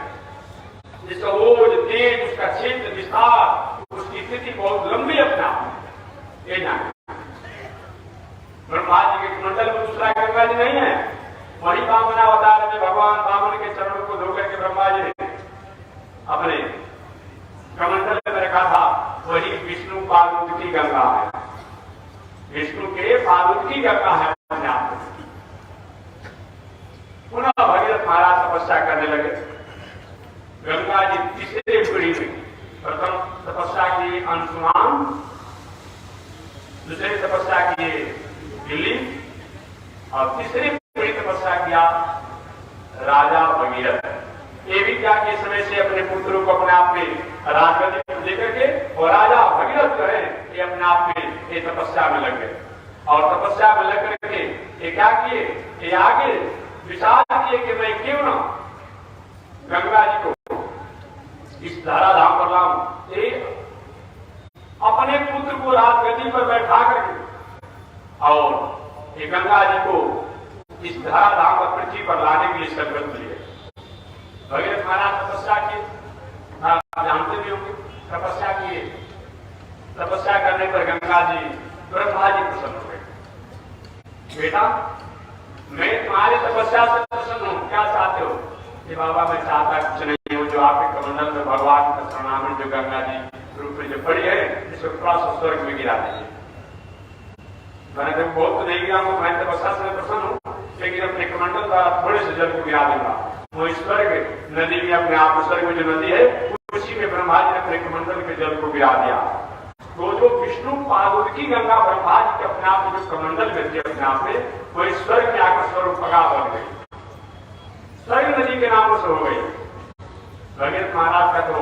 जिसका ओज तेज, उसका क्षेत्र विस्तार, उसकी स्थिति बहुत लंबी अपना ये जाने। ब्रह्मा जी के मंडल में दूसरा गंगा जी नहीं है। वही वामन अवतार में भगवान वामन के चरणों को धोकर के ब्रह्मा जी ने अपने कमंडल में रखा था। वही विष्णु पादुक की गंगा है, विष्णु के पादुक की गंगा है अपने आप में। पुनः भगीरथ महाराज तपस्या करने लगे। गंगा जी तीसरे पीढ़ी में प्रथम तपस्या की अंशुमान, दूसरी तपस्या किए दिलीप और तीसरी पीढ़ी तपस्या किया राजा भगीरथ। ये भी क्या के समय से अपने पुत्रों को अपने आप में राजगद्दी पर लेकर के, और राजा भगीरथ जो है ये अपने आप में ये तपस्या में लग गए। और तपस्या में लग करके ये क्या किए, ये आगे विचार किए कि मैं क्यों ना गंगा जी को इस धराधाम पर लाऊं। अपने पुत्र को राजगद्दी पर बैठा करके और ये गंगा जी को इस धराधाम पर पृथ्वी पर लाने के लिए संकल्प लिए। भगीरथ महाराज तपस्या किए, आप जानते भी होंगे, तपस्या किए। तपस्या करने पर गंगा जी ब्रह्मा जी प्रसन्न हो गए। बेटा मैं तुम्हारी तपस्या से प्रसन्न हूं, क्या चाहते हो? कि बाबा मैं चाहता कुछ नहीं हूं, जो आपके कमंडल में भगवान का शरणागत जो गंगा जी रूप में जो पड़ी है, इसको थोड़ा सा स्वर्ग में गिरा दीजिए। मैंने तो बहुत तो नहीं गिरा हूं, मैं तपस्या से प्रसन्न हूं, लेकिन अपने कमंडल द्वारा थोड़े से जल को गिरा दूंगा। वो स्वर्ग नदी में अपने आप स्वर्ग में जो नदी है, उसी में ब्रह्मा जी ने अपने कमंडल के जल को गिरा दिया। तो जो विष्णु पादुकी गंगा ब्रह्मा जी के अपने आप में जो कमंडल में थी अपने आप में, वो स्वर्ग में आकर स्वरूप पगा बन गई, स्वर्ग नदी के नाम से हो गई। भगीरथ महाराज का तो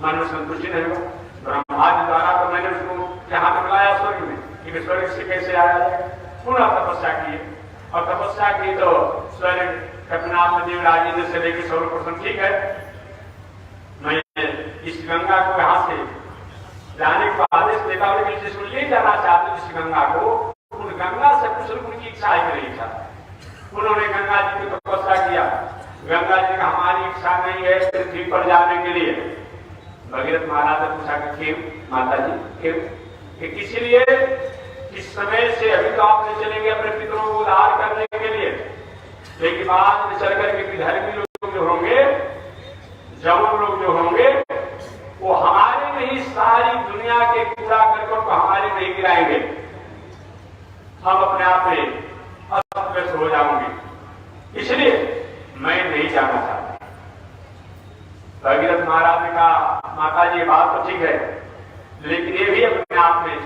मन में संतुष्टि नहीं हो। ब्रह्मा जी द्वारा तो मैंने उसको यहाँ पे बुलाया स्वर्ग में, कि स्वर्ग से कैसे आया जाए। पुनः तपस्या किए और तपस्या की तो स्वर्ग कपिनाथ देवराज इंद्र से लेकर सर्वप्रथम ठीक है, मैं इस गंगा को यहाँ से जाने को आदेश देता हूँ, लेकिन जिसको ले जाना चाहते इस गंगा को, उन गंगा से कुछ उनकी इच्छा है कि नहीं इच्छा। उन्होंने गंगा जी की तपस्या किया। गंगा जी का हमारी इच्छा नहीं है पृथ्वी पर जाने के लिए। भगीरथ महाराज ने पूछा कि क्यों माता जी, क्यों? कि किसी लिए इस समय से अभी तो आप नहीं चलेंगे अपने पितरों को उद्धार करने के लिए, लेकिन बाद में चल करके धर्मी लोग जो होंगे, जवान लोग जो होंगे, वो हमारे में ही सारी दुनिया के कूड़ा करकट को हमारे में ही गिराएंगे, हम अपने आप में अस्त हो जाऊंगी, इसलिए मैं नहीं जाना चाहता। भगीरथ महाराज ने कहा माता जी बात तो ठीक है, लेकिन ये भी अपने आप में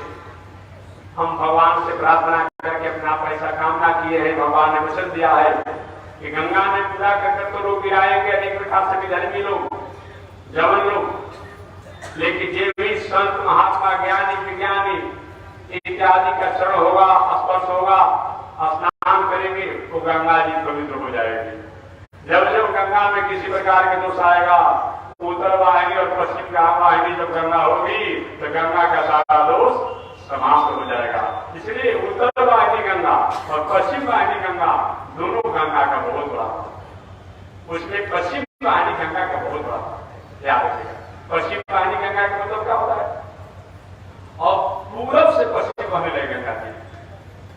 हम भगवान से प्रार्थना करके अपना पैसा कामना किए हैं, भगवान ने वचन दिया है कि गंगा में पूजा कर तो लोग गिराएंगे, अनेक प्रकार से विधर्मी लोग, जवन लोग, लेकिन ये भी संत महात्मा ज्ञानी विज्ञानी इत्यादि का चरण होगा, स्पर्श होगा, स्नान करेंगे तो गंगा जी पवित्र हो जाएगी। जब जब गंगा में किसी प्रकार के दोष आएगा, उत्तर वाहिनी और पश्चिम वाहिनी जब गंगा होगी तो गंगा का सारा दोष समाप्त हो जाएगा। इसलिए उत्तर वाहिनी गंगा और पश्चिम वाहिनी गंगा दोनों गंगा का बहुत बड़ा, उसमें पश्चिम वाहिनी गंगा का बहुत बड़ा याद रखिएगा। पश्चिम वाहिनी गंगा का मतलब क्या होता है? और पूरब से पश्चिम बहने लगे गंगा जी,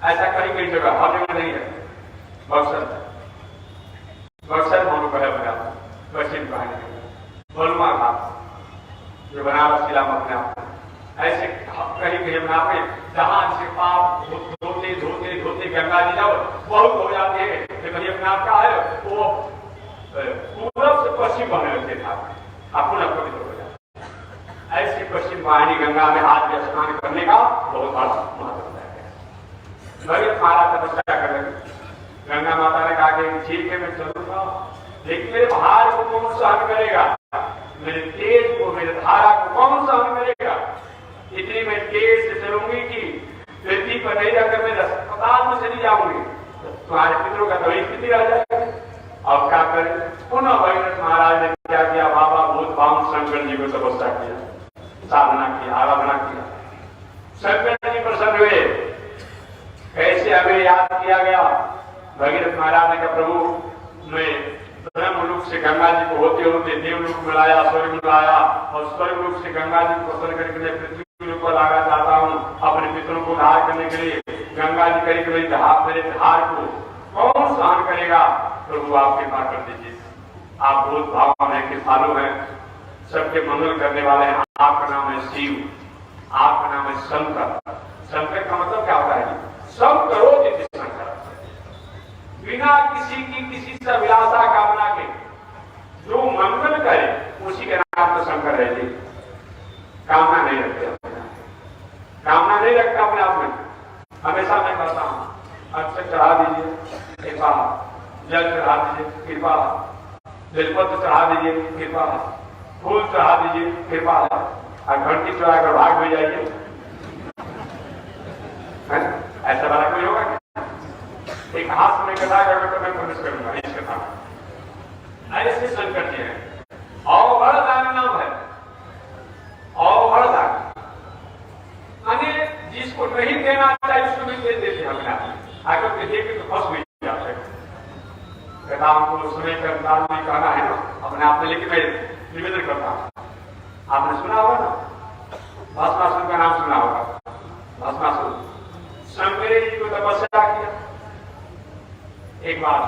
ऐसा कहीं कई जगह, हर जगह नहीं है। बक्सर भानु कहे बना पश्चिम वाहिनी गंगा, बलुआ घाट जो बनारस जिला में अपने आप ऐसे कहीं कहीं बना पे जहां से पाप धोते धोते धोते गंगा जी जब बहुत हो जाते हैं तो कहीं अपने आप का है वो पूरब से पश्चिम बहने लगते था, अपना पवित्र हो जाता। ऐसे पश्चिम वाहिनी गंगा में आज भी स्नान करने का बहुत बड़ा महत्व है। भगीरथ महाराज तपस्या कर रहे, गंगा माता ने कहा कि ठीक है मैं चलूंगा, लेकिन मेरे भार को कौन सहन करेगा, मेरे तेज को, मेरे धारा को कौन सहन करेगा? इतनी मैं तेज से चलूंगी कि पृथ्वी पर नहीं रहकर मैं अस्पताल में चली जाऊंगी, तुम्हारे पितरों का तो स्थिति रह जाएगी। अब क्या करें? पुनः भगीरथ महाराज ने क्या किया, बाबा भूत भाव शंकर जी को तपस्या किया, साधना की, आराधना किया। शंकर जी प्रसन्न हुए। कैसे हमें याद किया गया? भगीरथ महाराज ने कहा प्रभु मैं ब्रह्मलोक से गंगा जी को होते होते देवलोक में लाया, स्वर्ग में लाया, और स्वर्ग लोक से गंगा जी को प्रसन्न करके मैं पृथ्वी पर लाना चाहता हूँ अपने पितरों को उद्धार करने के लिए। गंगा जी करीब मेरे धार को कौन सहन करेगा? प्रभु आप कृपा कर दीजिए, आप बहुत भाव हैं, कृपालु हैं, सबके मंगल करने वाले हैं। आपका नाम है शिव, आपका नाम है शंकर। शंकर का मतलब क्या होता है? सब करो जिसे शंकर, बिना किसी की किसी से अभिलाषा कामना के जो मंगल करे उसी के नाम तो शंकर है जी। कामना नहीं रखते, कामना नहीं रखता अपने आप में। हमेशा मैं कहता हूँ अक्षर चढ़ा दीजिए कृपा, जल चढ़ा दीजिए कृपा, बेलपत्र चढ़ा दीजिए कृपा, फूल चढ़ा दीजिए कृपा, और घंटी चढ़ाकर भाग में जाइए। ऐसा वाला कोई होगा क्या? एक हाथ में कथा कर मैं प्रवेश करूंगा इस कथा में। ऐसे शंकर जी हैं। अवघड़दानी नाम है, अवघड़दानी माने जिसको नहीं देना चाहिए उसको भी दे देते हैं अपने आप। आकर के देखे तो फंस भी जाते हैं। कथा हमको सुने का कहना है ना अपने आप में, लेकिन मैं निवेदन करता हूँ। आपने सुना होगा ना, भस्मासुर का नाम सुना होगा। भस्मासुर शंकर जी को तपस्या किया। एक बार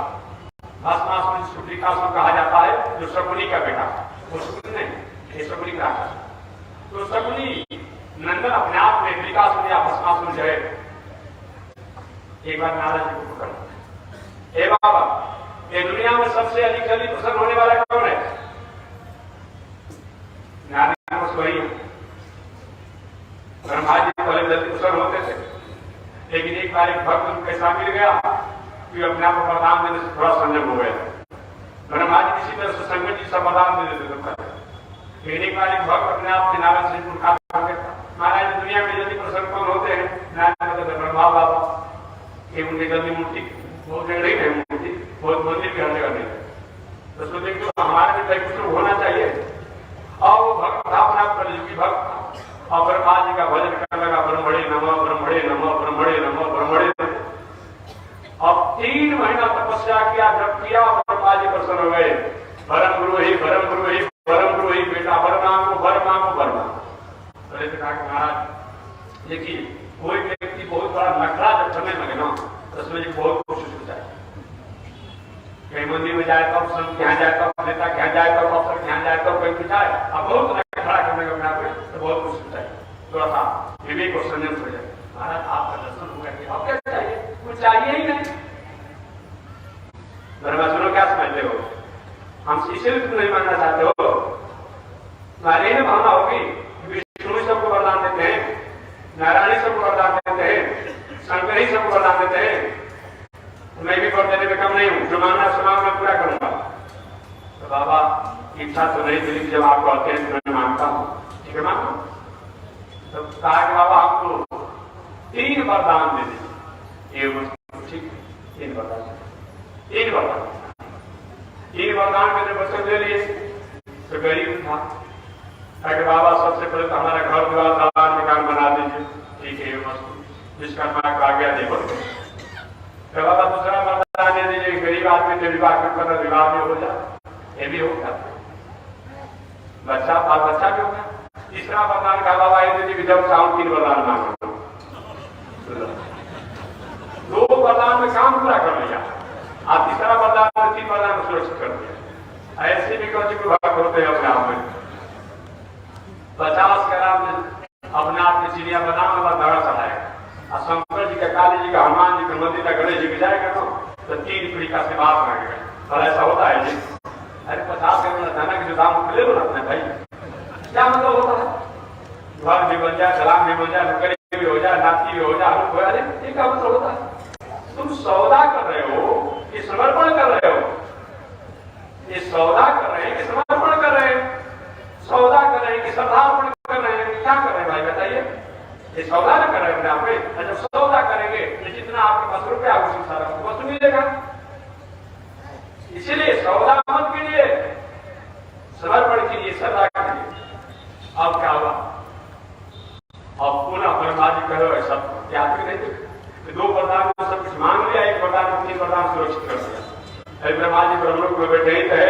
भस्मासुर जिसको त्रिकासुर कहा जाता है, जो शकुनी का बेटा, वो शकुनी नहीं, ये शकुनी का बेटा। तो शकुनी नंदन अपने आप में त्रिकासुर या भस्मासुर जो है, एक बार नारद जी को पकड़, ए बाबा ये दुनिया में सबसे अधिक जल्दी प्रसन्न होने वाला कौन है? नारद वही है। ब्रह्मा जी पहले जल्दी प्रसन्न होते थे, लेकिन एक बार एक भक्त उनको कैसा मिल गया कि अपने आप को वरदान देने से थोड़ा संयम हो गया। ब्रह्मा जी किसी तरह से शंकर जी से वरदान दे देते थे, लेकिन एक बार एक भक्त अपने आप से नारद जी को महाराज दुनिया में जल्दी प्रसन्न कौन होते हैं? नारद ब्रह्मा बाबा। कि उनकी गंदी मूर्ति बहुत जगह नहीं है, मूर्ति बहुत मंदिर भी हर जगह नहीं है। तो सोचे कि हमारे भी कुछ होना चाहिए। और वो भक्त था अपना कलयुगी भक्त, और ब्रह्मा जी का भजन करने लगा, ब्रह्मणे नमः ब्रह्मणे नमः ब्रह्मणे नमः ब्रह्मणे नमः। अब 3 महीना तपस्या किया, जब किया ब्रह्मा जी प्रसन्न हो गए। परम गुरु ही परम गुरु ही परम गुरु ही, बेटा वर मांगो वर मांगो वर मांगो। तो कहा कि महाराज देखिए, कोई व्यक्ति बहुत बड़ा नखरा जब करने लगे ना, तो उसमें बहुत कोशिश हो जाए। कहीं मंदिर में जाए तो संत यहाँ जाए तो नेता के यहाँ जाए तो अफसर के यहाँ जाए तो कहीं भी जाए, अब बहुत खड़ा करने का अपने आप में तो बहुत कुछ होता है। थोड़ा सा विवेक और संयम हो जाए। महाराज आपका दर्शन हो गया, अब क्या चाहिए? कुछ चाहिए ही नहीं। सुनो, क्या समझते हो? हम इसीलिए तुम नहीं मानना चाहते हो? तुम्हारी ही भावना होगी विष्णु सबको वरदान देते हैं, नारायणी सबको वरदान देते हैं, शंकर ही सबको वरदान देते हैं। मैं भी वर देने में कम नहीं हूं, जो मांगना सुनाओ मैं पूरा करूंगा। तो बाबा इच्छा तो नहीं थी, जब आप कहते हैं तो मैं मांगता हूं, ठीक है मांगो। तो कहा कि बाबा आपको 3 वरदान दे दीजिए। ठीक है, 3 वरदान, 3 वरदान, 3 वरदान मैंने वचन ले लिए। तो गरीब था, अरे बाबा सबसे पहले तो हमारा घर द्वार मकान बना दीजिए। ठीक है, वस्तु जिसका मांग आ गया देखो। तो बाबा दूसरा वरदान दे दीजिए, गरीब आदमी से विवाह करना, विवाह भी हो जाए, ये भी होगा, बच्चा बाल बच्चा भी होगा। तीसरा वरदान का बाबा ये दीजिए, जब चाहूं 3 वरदान मांगो। 2 वरदान में काम पूरा कर लिया, आप तीसरा वरदान में 3 वरदान सुरक्षित कर दिया। ऐसे भी कौन विभाग होते हैं अपने आप में। 50 ग्राम अपने आप में चिड़िया बनाने वाला दड़ा चढ़ाएगा, और शंकर जी का, काली जी का, हनुमान जी का, मंदिर का, गणेश जी का जाएगा तो 3 पीढ़ी का से बात मांगेगा। और ऐसा होता है जी? अरे 50 ग्राम दाना के जो दाम खुले बनाते हैं भाई, क्या मतलब होता है? घर भी बन जाए, सलाम भी बन जाए, नौकरी भी हो जाए, नाती भी हो जाए, अरे ये क्या मतलब होता है? तुम सौदा कर रहे हो कि समर्पण कर रहे हो? ये सौदा कर रहे हैं कि समर्पण कर रहे हैं? सौदा कर रहे हैं कि श्रद्धार्पण कर रहे हैं? क्या कर रहे हैं भाई बताइए? ये सौदा न कर रहे हैं आप में। जब सौदा करेंगे तो जितना आपके पास रुपया उसी सारा वस्तु मिलेगा। इसीलिए सौदा मत कीजिए, समर्पण कीजिए, श्रद्धा कीजिए। अब क्या हुआ? अब पुनः ब्रह्मा जी कहो ऐसा याद नहीं थे, 2 वरदान में सब कुछ मांग लिया, 1 वरदान में 3 वरदान सुरक्षित कर दिया। ब्रह्मा जी ब्रह्मलोक में बैठे ही थे,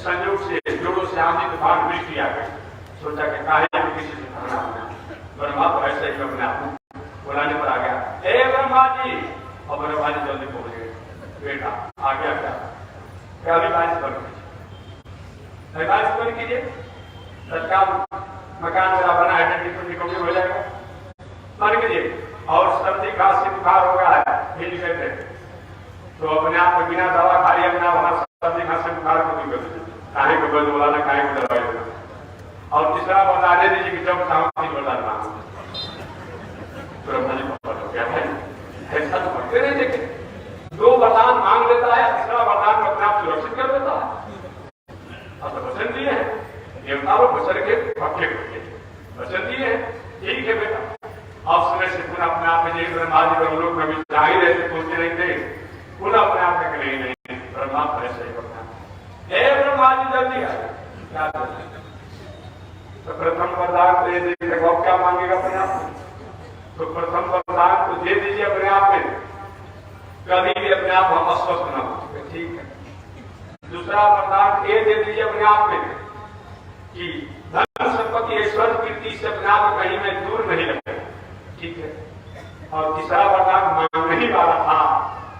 संयोग से जोड़ों से आंधी तूफान वृष्टि आ गई। सोचा कि काहे किसी से खाना, ब्रह्मा तो ऐसे ही अपने आप बुलाने पर आ गया, हे ब्रह्मा जी। और ब्रह्मा जी जल्दी पहुंच गए, बेटा आ गया क्या अभी बारिश बंद कीजिए, तत्काल मकान मेरा बना है, कंप्लीट हो जाएगा, बंद कीजिए। और सर्दी खांसी बुखार हो गया है हिल कहते, तो अपने आप में बिना दवा खाई अपने आप हमारा सर्दी खांसी बुखार को दूर कर दीजिए, काहे को बंद बोलाना, काहे को दवाई देना। और तीसरा बता दीजिए कि जब सामने वरदान मांगो। ब्रह्मा जी को पता क्या है, ऐसा तो करते नहीं देखे। 2 वरदान मांग लेता है, तीसरा वरदान अपने आप सुरक्षित कर देता है। अब तो वचन दिए हैं, देवता लोग वचन के पक्के होते, वचन दिए हैं, ठीक है बेटा। अब समय से पुनः अपने आप में जैसे ब्रह्मा जी ब्रह्मलोक में भी जा ही रहते, सोचते नहीं थे, पुनः अपने आप में नहीं ब्रह्मा ऐसे ही करना। हे ब्रह्मा जी जल्दी आए, क्या तो प्रथम वरदान दे दीजिए, अब क्या मांगेगा अपने आप में? तो प्रथम वरदान तो दे दीजिए अपने आप में, कभी भी अपने आप हम अस्वस्थ न हो, ठीक है। दूसरा वरदान ये दे दीजिए अपने आप में कि धन संपत्ति ऐश्वर्य कीर्ति से अपने आप कहीं में दूर नहीं रहे, ठीक है। और तीसरा वरदान मांगने ही वाला था,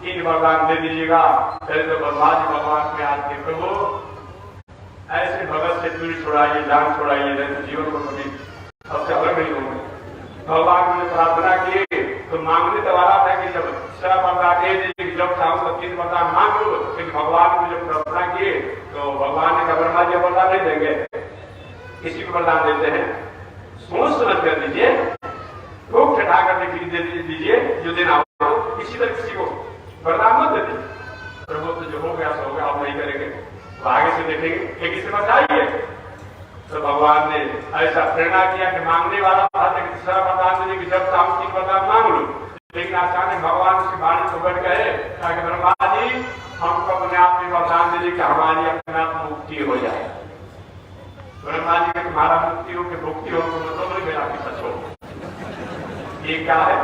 3 वरदान दे दीजिएगा। पहले तो भगवान के आज के प्रभु ऐसे भगत से पीढ़ी छुड़ाइए, जान छुड़ाइए, नहीं तो जीवन को कभी सबसे अलग नहीं होंगे। भगवान ने प्रार्थना की तो मांगने तो वाला था कि जब तीसरा वरदान दे दीजिए, जब चाहो तो 3 वरदान मांग लो। लेकिन भगवान ने जब प्रार्थना की तो भगवान ने कहा ब्रह्मा जी वरदान नहीं देंगे, किसी को वरदान देते हैं सोच समझ कर दीजिए, खूब ठठा कर दे दीजिए, जो देना हो किसी तरह किसी को वरदान मत दे दीजिए। प्रभु तो जो हो गया सो हो गया, आप नहीं करेंगे तो आगे से देखेंगे, एक इसे बचाइए। तो भगवान ने ऐसा प्रेरणा किया कि मांगने वाला था, तीसरा वरदान दीजिए कि जब चाहो 3 वरदान मांग लो। लेकिन अचानक भगवान की वाणी को बढ़ गए ताकि ब्रह्मा जी हमको अपने आप में वरदान दीजिए कि हमारी अपने आप मुक्ति हो जाए। ब्रह्मा जी का तुम्हारा मुक्ति हो कि मुक्ति हो तो मतलब नहीं मेरा कि सच हो। ये क्या है?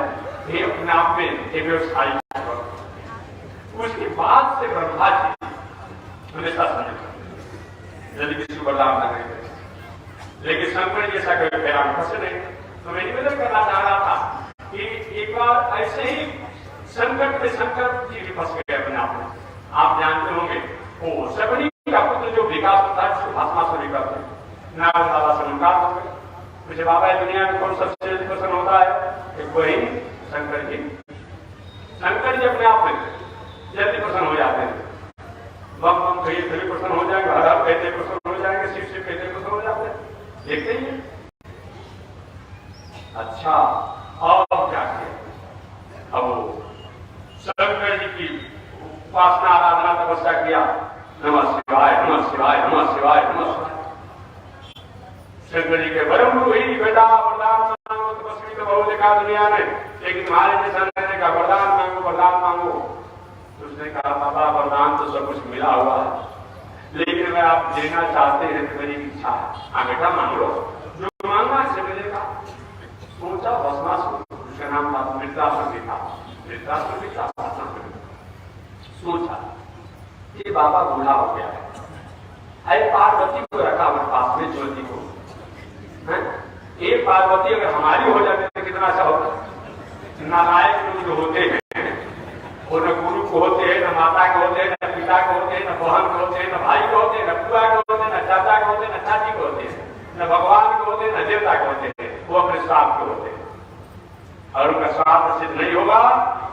ये अपने आप में एक व्यवसाय। उसके बाद से ब्रह्मा जी हमेशा समझ यदि किसी को वरदान न करेंगे, लेकिन शंकर जैसा कोई पैराम फंसे नहीं। तो मैं निवेदन करना चाह रहा था कि एक बार ऐसे ही संकट में शंकर जी भी फंस गए अपने आप में। आप जानते होंगे वो सबरी का पुत्र जो विकास होता है उसको भस्मासुर करते हैं, नारद बाबा से मुलाकात हो गई। मुझे बाबा दुनिया में कौन सबसे जल्दी प्रसन्न होता है? एक वही शंकर जी। शंकर जी अपने आप में जल्दी प्रसन्न हो जाते हैं। बम बम कहिए फिर प्रसन्न हो जाएंगे, हर हर कहते प्रसन्न हो जाएंगे, शिव शिव कहते प्रसन्न हो जाते हैं। देखते ही है। अच्छा, और क्या किया? अब शंकर जी की उपासना आराधना तपस्या किया। नमः शिवाय नमः शिवाय नमः शिवाय नमः शिवाय। शंकर जी के परम गुरु ही बेटा वरदान मांगो, तपस्वी तो बहुत देखा दुनिया ने, लेकिन तुम्हारे जैसा रहने का वरदान मांगो वरदान मांगो। उसने कहा बाबा वरदान तो सब कुछ मिला हुआ है, लेकिन अगर आप देना चाहते हैं तो मेरी इच्छा है। हाँ बेटा मांग लो, जो मांगा से मिलेगा। सोचा भस्मासुर, उसका नाम था वृत्रासुर भी था। वृत्रासुर भी था, सोचा ये बाबा बूढ़ा हो गया है, पार्वती को रखा अपने पास में, ज्योति को। एक पार्वती अगर हमारी हो जाती तो कितना अच्छा होता। नालायक लोग जो होते हैं वो न गुरु को होते हैं, न माता को होते हैं, न पिता को होते हैं, न बहन को होते हैं, न भाई को होते हैं, न बुआ को होते हैं, न चाचा को होते हैं, न चाची को होते हैं, न भगवान को होते हैं, न देवता को होते हैं। वो अपने स्वार्थ को होते हैं और उनका स्वार्थ सिद्ध नहीं होगा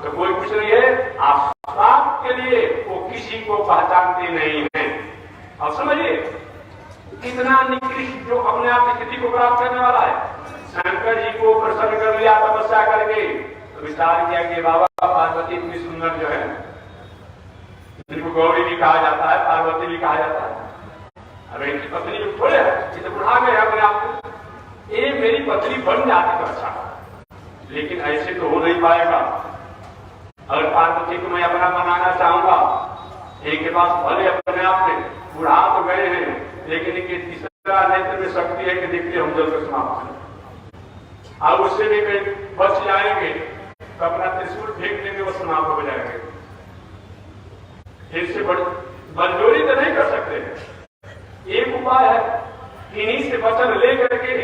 तो कोई कुछ नहीं है। आप स्वार्थ के लिए वो किसी को पहचानते नहीं है। अब समझिए कितना निकृष्ट जो अपने आप की स्थिति को प्राप्त करने वाला है। शंकर जी को प्रसन्न कर लिया तपस्या करके, तो विचार किया कि बाबा पार्वती इतनी सुंदर जो है, जिनको गौरी भी कहा जाता है, पार्वती भी कहा जाता है। अब इनकी पत्नी जो थोड़े है, ये तो बुढ़ा गए अपने आप को। ये मेरी पत्नी बन जाती तो अच्छा, लेकिन ऐसे तो हो नहीं पाएगा। अगर पार्वती को मैं अपना बनाना चाहूंगा, इनके पास भले अपने आप में बुढ़ा तो गए हैं, लेकिन इनके तीसरा नेत्र में शक्ति है कि देखते हम जल्द समाप्त हैं। अब उससे भी कहीं बच जाएंगे तो अपना त्रिशूल फेंक देंगे, वो समाप्त हो जाएंगे। इससे बलजोरी तो नहीं कर सकते। एक उपाय है, इन्हीं से वचन लेकर के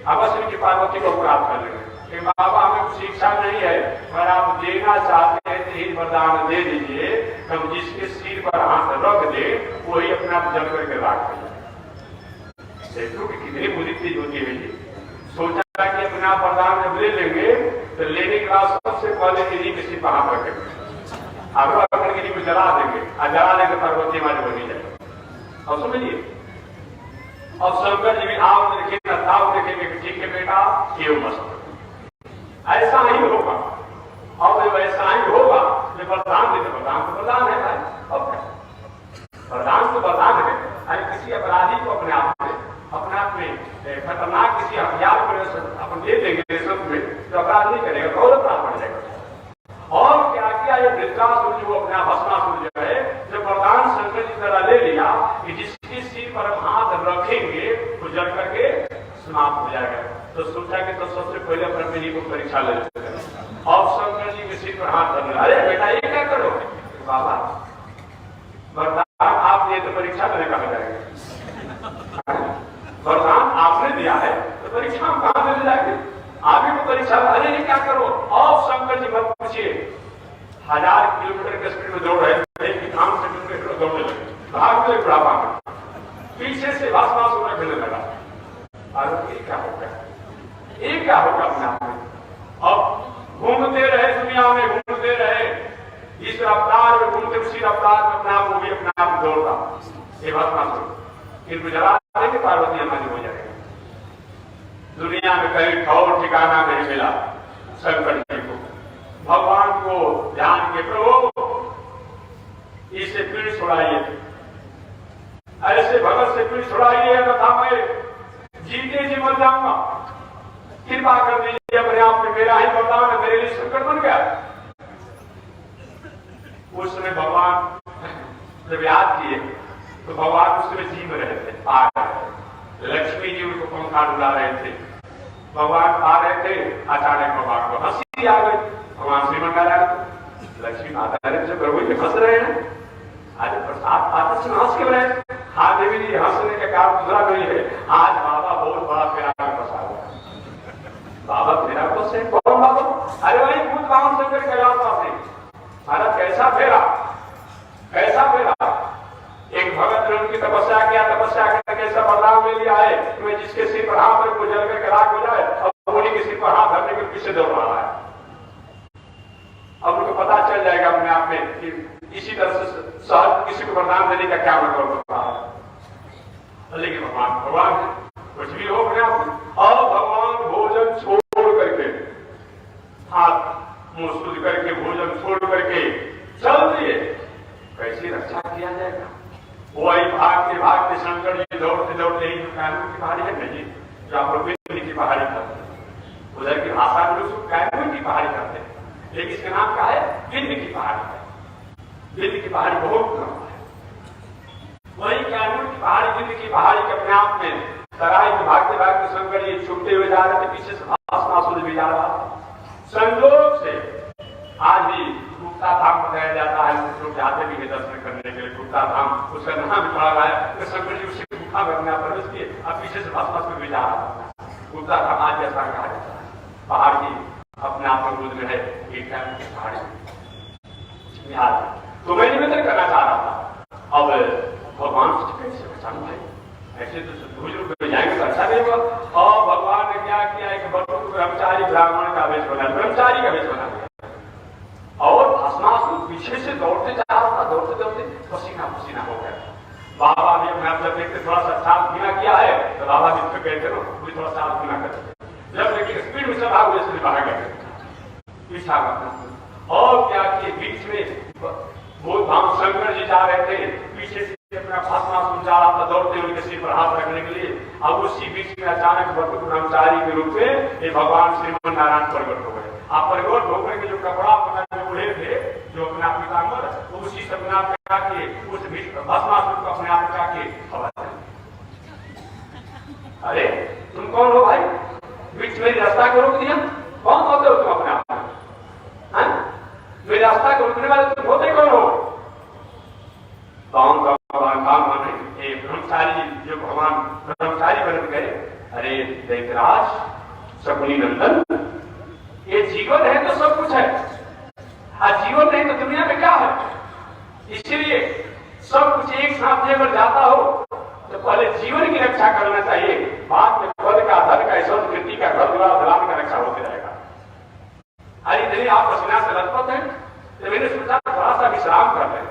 अवश्य की पार्वती को प्राप्त कर लेंगे कि बाबा हमें कुछ इच्छा नहीं है, अगर आप देना चाहते हैं तो ही वरदान दे दीजिए। हम जिसके सिर पर हाथ रख दे वही अपना जल करके राख दे। देखो कि कितनी बुरी चीज होती है। सोचा कि अपना वरदान जब ले लेंगे तो लेने के बाद सबसे पहले इन्हीं के सिर पर हाथ रखेंगे, आगे गिरी को जला देंगे और जला देंगे पार्वती हमारी बनी जाए। और समझिए अब शंकर जी भी आप देखेंगे ताव देखेंगे कि ठीक है बेटा ये मस्त ऐसा ही होगा। और जब ऐसा ही होगा जो वरदान देते, वरदान तो वरदान है भाई। अब वरदान तो वरदान है। अरे किसी अपराधी को अपने आप में खतरनाक किसी हथियार को अपन दे देंगे सब में तो अपराध नहीं करेगा, बहुत अपराध बढ़ जाएगा। और क्या किया ये वृत्रासुर जो अपना भस्मासुर जो है, जब वरदान शंकर जी तरह ले लिया कि जिसके सिर पर हम हाथ रखेंगे तो जल करके समाप्त हो जाएगा, तो सोचा कि तो सबसे पहले अपने बेटी को परीक्षा ले लेते हैं। और शंकर जी के सिर पर हाथ रखना, अरे बेटा ये क्या करो बाबा, वरदान आप दिए तो परीक्षा देने कहा जाएगा। वरदान आपने दिया है तो परीक्षा हम कहां देने जाएंगे? आगे को परीक्षा, अरे ये क्या करो। और शंकर जी मत पूछिए, 1000 किलोमीटर के स्पीड में दौड़ रहे थे कि 5 सेकंड में दौड़ने लगे, भाग गए बुढ़ापा में, पीछे से भस्मासुर रखने लगा। अरे ये क्या होगा, ये क्या होगा अपने आप में। अब घूमते रहे दुनिया में, घूमते रहे इस रफ्तार में, घूमते उसी रफ्तार में अपने आप वो भी अपने आप दौड़ता। ये भस्मासुर इनको जला देंगे, पार्वती हमारी हो जाएगी। दुनिया में कहीं ठौर ठिकाना नहीं मिला शंकर जी को। भगवान को ध्यान के प्रभु इसे पीड़ छुड़ाइए, ऐसे भगत से पीड़ छुड़ाइए, तथा मैं जीते जी मर जाऊंगा। कृपा कर दीजिए, अपने आप में मेरा ही वरदान है, मेरे लिए संकट बन गया। उस समय भगवान जब याद किए तो भगवान उस समय जी में रहे थे, आ रहे थे। लक्ष्मी जी उनको पंखा डुला रहे थे, भगवान आ रहे थे। अचानक भगवान को हंसी आ गई। भगवान श्रीमन नारायण लक्ष्मी माता ने प्रभु जी हंस रहे हैं, आज प्रसाद पाते से हंस क्यों रहे? हाँ देवी जी, हंसने का कारण दूसरा नहीं है, आज बाबा बहुत बड़ा फेरा में फंसा हुआ। बाबा फेरा फंसे? कौन बाबा? अरे वही भूत बावन शंकर कैलाश वासी। अरे कैसा फेरा, कैसा फेरा? एक भगत ने उनकी तपस्या किया, तपस्या करके ऐसा बदलाव ले लिया है कि मैं जिसके सिर पर हाथ रख जल करके राख हो जाए, अब उन्हीं के सिर पर हाथ धरने के पीछे दौड़ रहा है। अब उनको पता चल जाएगा अपने आप में कि इसी तरह से सहज किसी को वरदान देने का क्या मतलब होता है। लेकिन भगवान कुछ भी हो अपने आप में। अब भगवान भोजन छोड़ करके, हाथ मुंह शुद्ध करके, भोजन छोड़ करके चल दिए। कैसी रक्षा किया जाएगा? वही भागते शंकर जी दौड़ते दौड़ते ही कैमूर की पहाड़ी है नहीं, जो आप लोग की पहाड़ी करते हैं, उधर की भाषा में लोग कैमूर की पहाड़ी करते हैं, लेकिन इसका नाम क्या है? विंध्य की पहाड़ी है। विंध्य की पहाड़ी बहुत कम है। वही कैमूर की पहाड़ी, विंध्य की पहाड़ी के अपने आप में तराई में भागते भागते शंकर जी छुपते हुए जा रहे थे, पीछे से भाषमासुर भी जा रहा था। संयोग से आज भी गुप्ता धाम बताया जाता है, लोग जाते भी है दर्शन करने के लिए गुप्ता धाम, उसका नाम पड़ा रहा है। शंकर जी उसी गुफा में अपने प्रवेश किए, अब पीछे से भाषमासुर भी जा रहा था। गुप्ता धाम आज जैसा कहा जाता है, पहाड़ की अपने आप में में है एक पहाड़ी। तो मैं निवेदन करना चाह रहा था, अब भगवान से कैसे बचाऊं भाई? ऐसे तो भूज रूप में जाएंगे तो अच्छा नहीं होगा। और भगवान ने क्या किया, एक ब्रह्मचारी ब्राह्मण का वेश बना, ब्रह्मचारी का वेश बना दिया और भस्मासुर पीछे से दौड़ते जा रहा था, दौड़ते दौड़ते पसीना पसीना हो गया। बाबा ने अपने आप जब देखते थोड़ा सा चाल धीमा किया है तो बाबा भी थक गए थे ना, भी थोड़ा चाल धीमा कर जब देखिए स्पीड में चला हुए इसलिए बाहर गए पीछा करना। और क्या किए, बीच में वो धाम शंकर जी जा रहे थे, पीछे से अपना भस्मासुर जा रहा था दौड़ते उनके सिर पर हाथ रखने के लिए। अब उसी बीच में अचानक बटुक ब्रह्मचारी के रूप में ये भगवान श्रीमन नारायण प्रकट हो गए। आप प्रकट होकर के जो कपड़ा बना उड़े थे, जो अपने आप पिताम्बर, वो उसी से अपने आप क्या किए, उस भस्मासुर को अपने आप क्या किए, हवा दी। अरे तुम कौन हो भाई, बीच में रास्ता को रोक दिया? कौन होते हो तुम अपने आप में? मेरे रास्ता को रोकने वाले तुम होते कौन हो? कौन भगवान ये ब्रह्मचारी, जो भगवान ब्रह्मचारी बन गए। अरे दैत्यराज शकुनी नंदन, ये जीवन है तो सब कुछ है, और जीवन नहीं तो दुनिया में क्या है? इसलिए सब कुछ एक साथ लेकर जाता हो तो पहले जीवन की रक्षा करना चाहिए, बाद में पद का, धन का, ऐश्वर्य कीर्ति का, घर द्वार दलाल का रक्षा होते रहेगा। अरे यदि आप पसीना से लथपथ हैं तो मैंने सोचा थोड़ा सा विश्राम कर लें।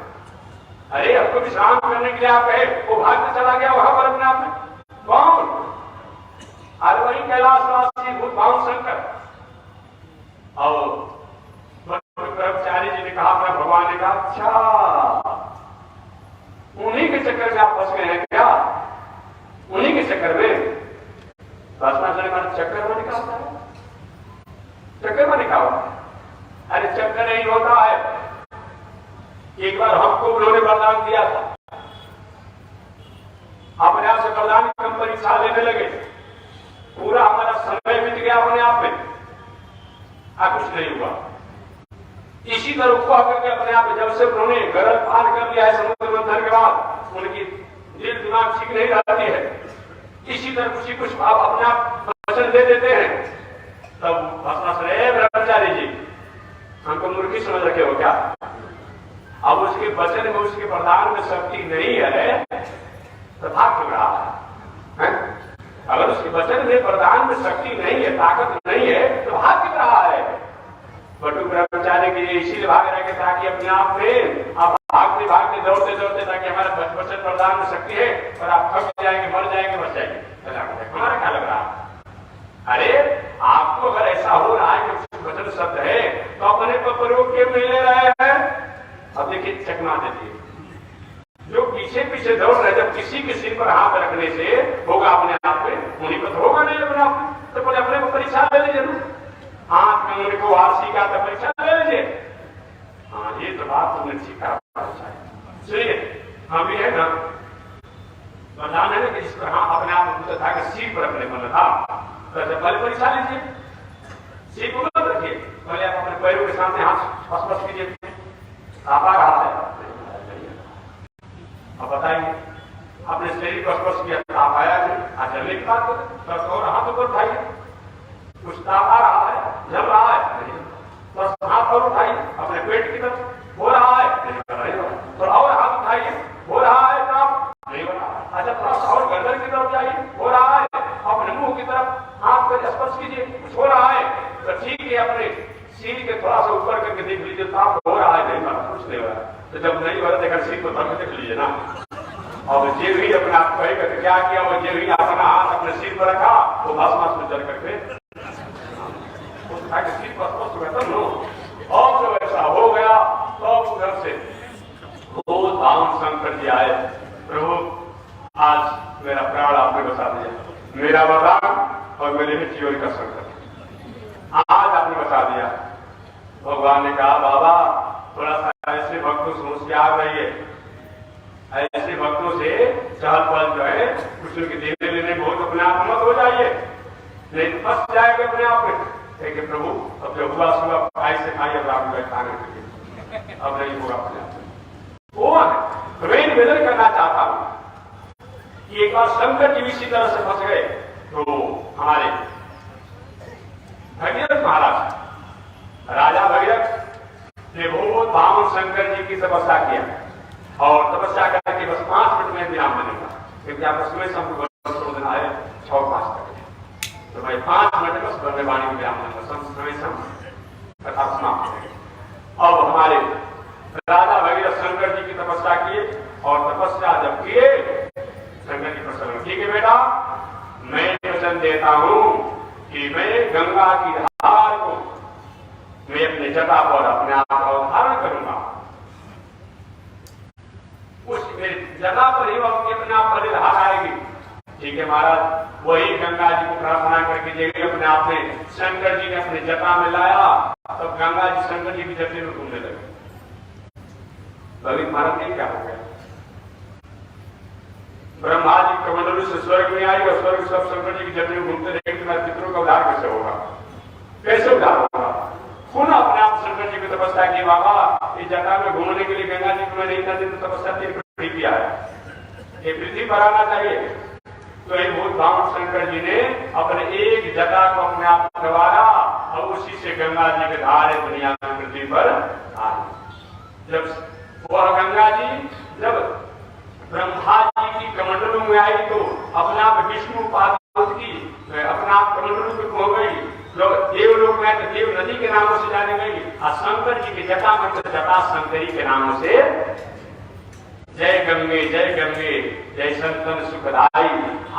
अरे आपको विश्राम करने के लिए आप कहे, वो भागते चला गया वहां पर अपने आप में। कौन? अरे वही कैलाशवासी भूत बावन शंकर। और ब्रह्मचारी जी ने कहा, अपना भगवान ने कहा, अच्छा उन्हीं के चक्कर में आप फंस गए हैं क्या? उन्हीं के चक्कर में? चक्कर में निकाल होता है, चक्कर में निकाल होता है। अरे चक्कर नहीं होता है। एक बार हमको उन्होंने वरदान दिया था, अपने आप से वरदान की हम परीक्षा लेने लगे, पूरा हमारा समय बीत गया अपने आप में, कुछ नहीं हुआ। इसी तरह उपवा करके अपने आप जब से उन्होंने गरल पार कर लिया है समुद्र मंथन के बाद, उनकी दिल दिमाग ठीक नहीं रहती है। इसी तरह कुछ आप अपने आप वचन दे देते हैं, तब ब्रह्मचारी जी हमको मूर्खी समझ रखे हो क्या? अब उसके वचन में, उसके वरदान में शक्ति नहीं है तो भाग क्यों रहा है? अगर उसके वचन में, वरदान में शक्ति नहीं है, ताकत नहीं है, तो भाग क्यों रहा है? बटुक ब्रह्मचारी के लिए इसीलिए भाग रहे ताकि अपने आप में आप भागते भागते दौड़ते दौड़ते, ताकि हमारा वचन वरदान में शक्ति है और आप थक जाएंगे, मर जाएंगे, बच जाएंगे। हमारा क्या लग रहा है? अरे आपको अगर ऐसा हो रहा है कि वचन शब्द है तो अपने पर प्रयोग क्यों नहीं ले रहे हैं? अब देखिए चकमा देती है, जो पीछे पीछे दौड़ रहे, जब किसी के सिर पर हाथ रखने से होगा अपने आप में, उन्हीं पर होगा नहीं अपने आप में, तो पहले अपने को परीक्षा ले लीजिए। हाथ में उनको वार्षिक का तो परीक्षा ले लीजिए। हाँ ये तो बात तुमने ठीक कहा। सुनिए, हम भी है ना बदलाव है ना कि जिस पर हाँ अपने आप को था कि सीट पर अपने मन था, तो जब पहले परीक्षा लीजिए, सीट को मत रखिए, पहले आप अपने पैरों के सामने हाथ स्पर्श कीजिए, आप आ रहा है। अब बताइए, अपने शरीर को स्पर्श किया, ताप आया नहीं, आज चलने की बात करें, और हाथ ऊपर उठाइए, कुछ ताप आ रहा है, जल रहा है, बस हाथ और उठाइए, अपने पेट की तरफ, हो रहा है, तो और हाथ उठाइए, हो रहा है ताप, नहीं हो रहा। अच्छा, थोड़ा सा और गर्दन की तरफ जाइए, हो रहा है, अपने मुंह की तरफ हाथ को स्पर्श कीजिए, कुछ हो रहा है, तो ठीक है, अपने सीट के थोड़ा सा ऊपर करके देख लीजिए, ताप हो रहा है, नहीं हो रहा, कुछ नहीं हो रहा। तो जब नहीं हो रहा देखा, सीट को धर के देख लीजिए ना, और जे भी अपने आप कहेगा तो क्या किया, वो जे भी अपना हाथ अपने सिर पर रखा, वो भस्मास में चल करके सीट पर स्पर्श हुआ तब नो। और जब ऐसा हो गया तो उधर से वो धाम शंकर जी आए, प्रभु आज मेरा प्राण आपने बचा दिया, मेरा वरदान और मेरे ही जीवन का संकट आज आपने बचा दिया। भगवान ने कहा, बाबा थोड़ा सा ऐसे भक्तों से होशियार रहिए, ऐसे भक्तों से चहल पहल जो है कुछ उनके देने लेने बहुत अपने आप मत हो जाइए, नहीं तो फंस जाएगा अपने आप में। देखिए प्रभु, अब जो हुआ सुबह खाई से खाई, अब आप खाने के लिए अब नहीं होगा अपने आप में। वो है मैं निवेदन करना चाहता हूं कि एक बार शंकर जी इसी तरह से फंस गए, तो हमारे भगीरथ महाराज राजा भगीरथ ने बहुत बामन शंकर जी की तपस्या किया और तपस्या करके बस 5 मिनट में विराम बनेगा, क्योंकि आपका समय हमको छोड़ देना है 6-5 तक, तो भाई 5 मिनट बस बरने वाणी में विराम बनेगा, समय कथा समाप्त हो। अब हमारे राजा भगीरथ शंकर जी की तपस्या किए और तपस्या जब किए, शंकर जी प्रसन्न, ठीक है बेटा, मैं वचन देता हूं कि मैं गंगा की धार को मैं अपने जटा पर अपने आप का उद्धारण करूंगा, उस जगह पर ही अपने आप पर धार आएगी। ठीक है महाराज, वही गंगा जी को प्रार्थना करके अपने आप में शंकर जी ने अपने जटा में लाया, तब गंगा जी शंकर जी की जटे में घूमने लगे। भगवत महाराज ने क्या हो गया, ब्रह्मा जी कमंडलू से स्वर्ग में आई और स्वर्ग सब शंकर जी की जटे में घूमते रहे, तुम्हारे पितरों का उद्धार कैसे होगा, कैसे उद्धार होगा। पुनः अपने आप शंकर जी की तपस्या की, बाबा इस जटा में घूमने के लिए गंगा जी को मैंने इतना दिन तपस्या किया है, ये पृथ्वी पर आना चाहिए। तो एक बहुत बामन शंकर जी ने अपने एक जटा को अपने आप करवाया और उसी से गंगा जी के धारे दुनिया में पृथ्वी पर आई। जब वह गंगा जी जब ब्रह्मा जी की कमंडलों में आई तो अपने आप विष्णु पार्वती की अपने आप कमंडलों में हो गई, देवलोक में तो देव नदी के नामों से जानी गई, और शंकर जी की जटा में तो जटा शंकरी के नामों से, जय गंगे जय संतन सुखदाई,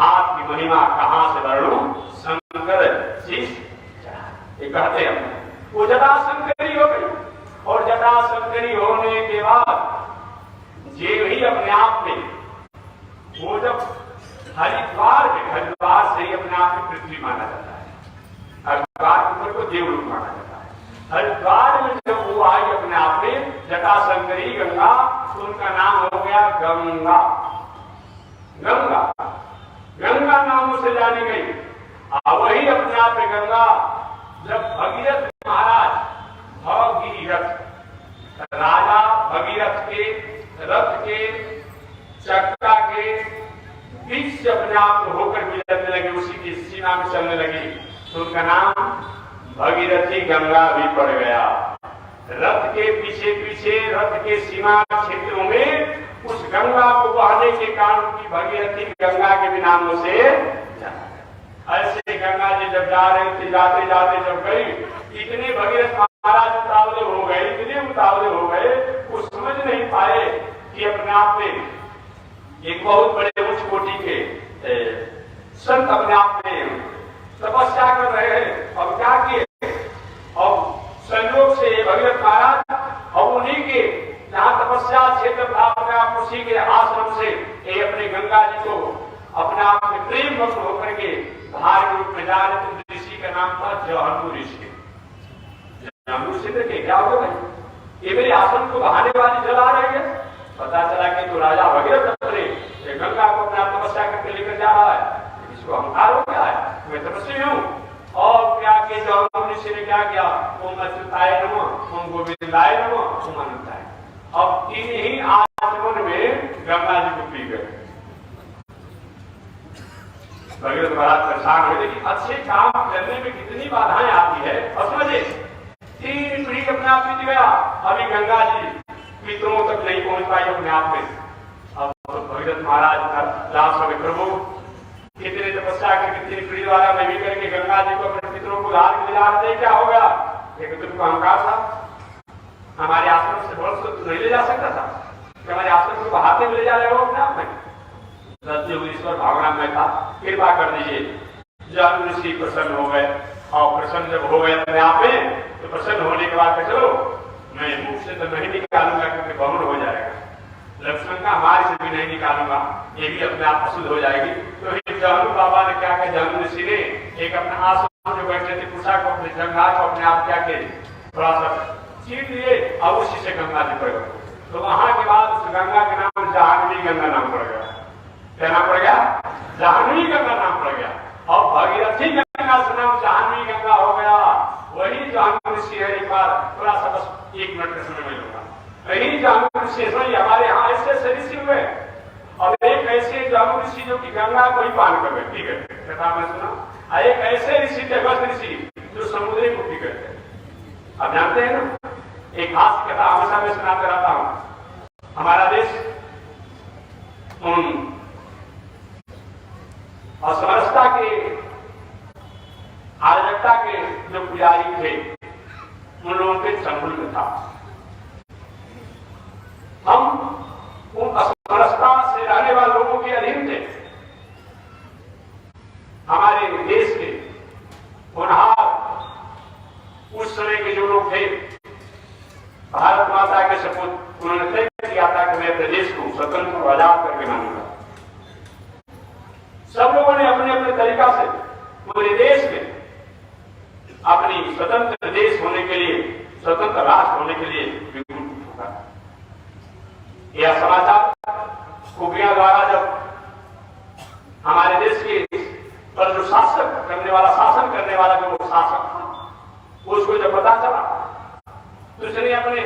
आपकी महिमा कहां से वर्णू, शंकर शीश ये कहते हैं। वो जटा शंकरी हो गई, और जटा शंकरी होने के बाद जे ही अपने आप में वो जब हरिद्वार से ही अपने आप में पृथ्वी माना जाता है, हरिद्वार के ऊपर को देवलोक माना जाता है। हरिद्वार में जब वो आई अपने आप में जटा शंकरी गंगा, तो उनका नाम हो गया गंगा। गंगा गंगा नामों से जानी गई। वही अपने आप में गंगा जब भगीरथ महाराज भगीरथ राजा भगीरथ के रथ के चक्का के बीच से अपने आप होकर गुजरने लगे, उसी की सीमा में चलने लगी, तो उनका नाम भगीरथी गंगा भी पड़ गया। रथ के पीछे पीछे रथ के सीमा क्षेत्रों में उस गंगा को बहने के कारण की भगीरथी गंगा के भी नामों से ऐसे गंगा जी जब जा रहे थे, जाते जाते जब गई, इतने भगीरथ महाराज उतावले हो गए, इतने उतावले हो गए, वो समझ नहीं पाए कि अपने आप में एक बहुत बड़े उच्च कोटि के संत अपने आप में तपस्या कर रहे हैं। अब क्या किए, और संयोग से भगीरथ महाराज और उन्हीं के जहां तपस्या क्षेत्र प्राप्त उसी के आश्रम से ये अपने गंगा जी को अपने आप में प्रेम भक्त होकर के भार के रूप में जा रहे। तो ऋषि का नाम था जहनु ऋषि। जहनु ऋषि देखिए क्या होगा भाई, ये मेरे आश्रम को बहाने वाली जल आ रही है। पता चला कि तो राजा भगीरथ अपने गंगा को अपने आप तपस्या करके लेकर जा रहा है। इसको अहंकार हो गया है, मैं तपस्वी हूँ। और क्या कि जामुन ऋषि ने क्या किया, ओम अच्युताय नमः, ओम गोविंदाय नमः, ओम अनंताय। अब तीन ही आचमन में गंगा जी को पी गए। भगीरथ महाराज परेशान हुए कि अच्छे काम करने में कितनी बाधाएं आती है। और समझे, तीन पीढ़ी अपने आप बीत गया, अभी गंगा जी पितरों तक नहीं पहुंच पाई अपने आप में। अब तो भगीरथ महाराज लाश में प्रभु कितने तपस्या करके तीन पीढ़ी द्वारा मैं भी करके गंगा जी को अपने पितरों को उधार के लिए दे, क्या होगा? लेकिन तुमको अहंकार था, हमारे आश्रम से बहुत तो नहीं ले जा सकता था कि हमारे आश्रम को बहाते ले जा रहे हो अपने आप में। ईश्वर भावना में था, कृपा कर दीजिए। जामुन ऋषि प्रसन्न हो गए, और प्रसन्न जब हो गए अपने आप में, तो प्रसन्न होने के बाद चलो मैं मुख से तो नहीं निकालूंगा क्योंकि बहुर हो जाएगा, लक्ष्मण का हमारे से भी नहीं निकालूंगा, ये भी अपने आप अशुद्ध हो जाएगी। तो जामुन बाबा ने क्या किया, जामुन ऋषि ने एक अपना आश्रम जो बैठे थे कुशा को अपने गंगा को अपने आप क्या किए, थोड़ा सा चीर दिए और उसी से गंगा जी पड़ गए। तो वहां के बाद उस गंगा के नाम जाह्नवी गंगा नाम पड़ गया। क्या नाम पड़ गया? जाह्नवी गंगा नाम पड़ गया। और भगीरथी गंगा से नाम जाह्नवी गंगा हो गया। वही जाह्नवी ऋषि है, एक बार थोड़ा सा बस 1 मिनट का समय मैं लूंगा। वही जाह्नवी ऋषि हमारे यहाँ ऐसे ऋषि हुए, और एक ऐसे जाह्नवी ऋषि जो कि गंगा को ही पान कर गए, ठीक है, कथा में सुना। एक ऐसे ऋषि थे अगस्त ऋषि जो समुद्र को पी गए थे। आप जानते हैं ना, एक खास कथा हमेशा मैं सुनाते रहता हूं। हमारा देश उन असमरसता के, अराजकता के जो पुजारी थे उन लोगों के संकुल में था। हम उन असमरसता से रहने वाले लोगों के अधीन थे। हमारे देश के होनहार उस समय के जो लोग थे, भारत माता के सपूत, उन्होंने तय किया था कि मैं अपने देश को स्वतंत्र और आजाद करके मानूंगा। सब लोगों ने अपने अपने तरीका से पूरे देश में अपनी स्वतंत्र देश होने के लिए, स्वतंत्र राष्ट्र होने के लिए बिल्कुल ठोका। यह समाचार खुफिया द्वारा जब हमारे देश के पर जो शासन करने वाला जो शासक था, उसको जब पता चला तो उसने अपने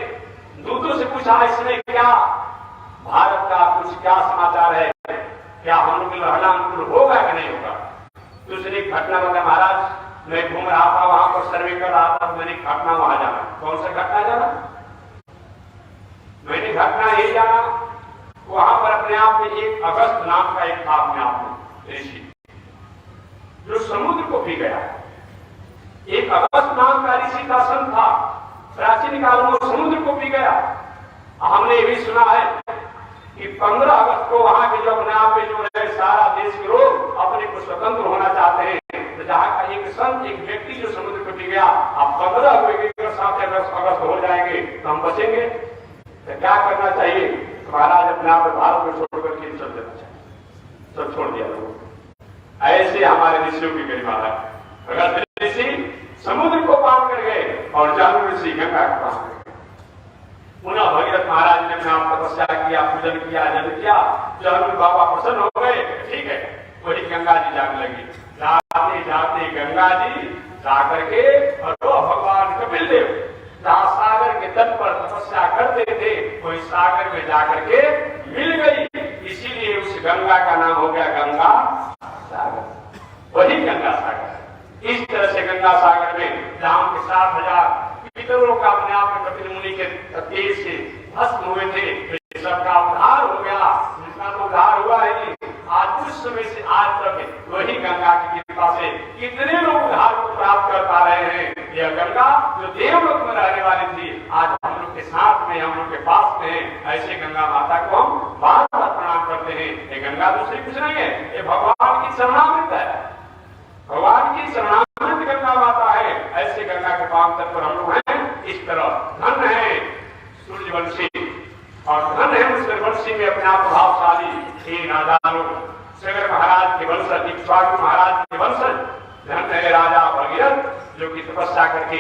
दूतों से पूछा, इसमें क्या भारत का कुछ क्या समाचार है, क्या हम लोग रहना अनुकूल होगा कि नहीं होगा? तो उसने घटना बता, महाराज मैं घूम रहा था, वहां पर सर्वे कर रहा था, मैंने घटना वहां जाना। कौन सा घटना जाना? मैंने घटना यही जाना, वहां पर अपने आप में एक अगस्त नाम का एक था अपने आप में ऋषि जो समुद्र को पी गया। एक अगस्त नाम का ऋषि का संत था, प्राचीन काल में समुद्र को पी गया। हमने ये भी सुना है कि 15 अगस्त को वहां के जो अपने आप में जो है सारा देश के लोग अपने को स्वतंत्र होना चाहते हैं। तो जहां का एक संत, एक व्यक्ति जो समुद्र को पी गया, अब 15 अगस्त हो जाएंगे तो हम बचेंगे। तो क्या करना चाहिए? महाराज अपने आप भारत में छोड़कर के चल देना चाहिए। सब छोड़ दिया लोगों। ऐसे हमारे ऋषियों की गरिमा है। अगर ऋषि समुद्र को पार कर गए और जाह्नवी ऋषि गंगा को पार कर गए। पुनः भगीरथ महाराज ने अपना तपस्या किया, पूजन किया, जल किया, जाह्नवी बाबा प्रसन्न हो गए। ठीक है, वही गंगा जी जाने लगी। जाते जाते गंगा जी जाकर के और भगवान कपिल देव जहां सागर के तट पर तपस्या करते थे, वही सागर में जाकर के मिल गई। इसीलिए उस गंगा का नाम हो गया गंगा सागर, वही गंगा सागर। इस तरह से गंगा सागर में जहां के 7,000 पितरों का अपने आप में कपिल मुनि के तेज से भस्म हुए थे, सबका उद्धार हो गया। जिसका तो उद्धार हुआ है आज उस समय से आज तक वही गंगा की कृपा से कितने लोग उद्धार को प्राप्त कर पा रहे हैं। यह गंगा जो देवलोक में रहने वाली थी, आज हम लोग के साथ में, हम लोग के पास में है। ऐसे गंगा माता को हम बार बार प्रणाम करते हैं। ये गंगा दूसरी कुछ नहीं है, ये भगवान की शरणामृत है, भगवान की शरणामृत गंगा माता है। ऐसे गंगा के पावन तट पर हम लोग हैं। इस तरह धन है सूर्यवंशी और धन है सूर्यवंशी में अपने आप प्रभावशाली नादानो सगर महाराज के वंशज, इक्ष्वाकु महाराज के वंशज। धन है राजा भगीरथ जो कि तपस्या करके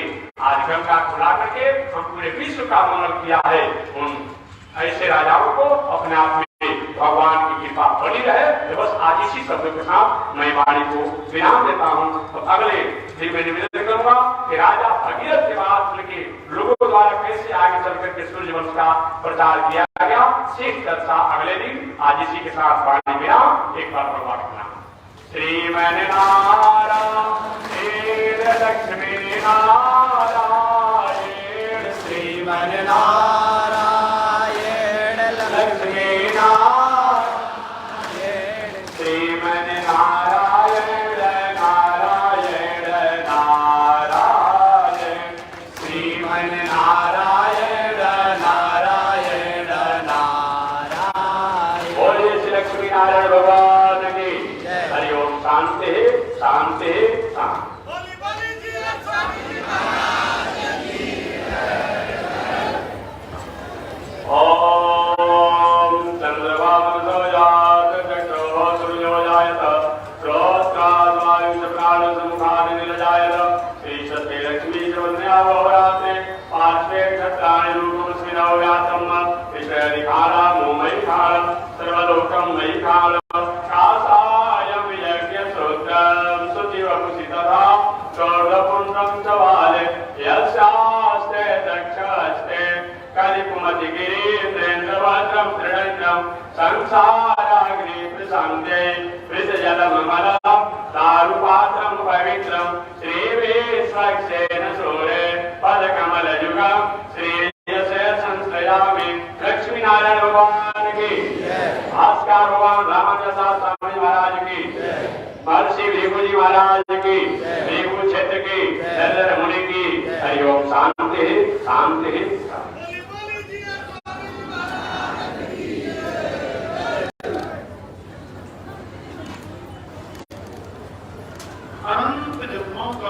आज गंगा खुला करके हम पूरे विश्व का मंगल किया है। उन ऐसे राजाओं को अपने आप में भगवान की कृपा बनी रहे। तो बस आज इसी शब्द के साथ मैं वाणी को विराम देता हूँ। तो अगले दिन में निवेदन करूंगा कि राजा भगीरथ के बाद के लोगों द्वारा कैसे आगे चल करके सूर्य वंश का प्रचार किया गया, शेष चर्चा अगले दिन। आज इसी के साथ वाणी विराम। एक बार भगवान का नाम श्रीमन्नारायण लक्ष्मी नारायण श्रीमन्नारायण लक्ष्मी नारायण श्रीमन्नारायण नारायण नारायण श्रीमन्नारायण नारायण नारायण। बोलिए श्री लक्ष्मी नारायण भगवान की हरि ओम। शांति शांति शांति। ओम चंद्रभानुजात चक्षो सूर्यो जायत श्रोत्राद्वायुष प्राण समुखादि निलजायत श्रीशस्ते लक्ष्मी चवन्यावरात्रे पार्श्वे क्षत्राणि रूपमस्मिनौ व्यासम् विषयधिकारा मोमयि काल सर्वलोकं मयि काल कासायं यज्ञसूत्रं शुचिवकुशितथा चौर्धपुण्ड्रं च वाले यस्यास्ते दक्षस्ते कलिकुमतिगिरीन्द्रेन्द्रवज्रं त्रिदण्डं संसाराग्नि प्रशान्ते वृषजलममलं दारुपात्रं पवित्रं श्रीविश्वक्सेन सूरे पदकमलयुगं श्रीयसे संश्रयामि। लक्ष्मी नारायण भगवान की, भास्कर भगवान रामचंद्र स्वामी महाराज की, महर्षि भृगु जी महाराज की, भृगु क्षेत्र की, दशरथ मुनि की। हरि ओम। शांति शांति शांति। अनंत जन्मों का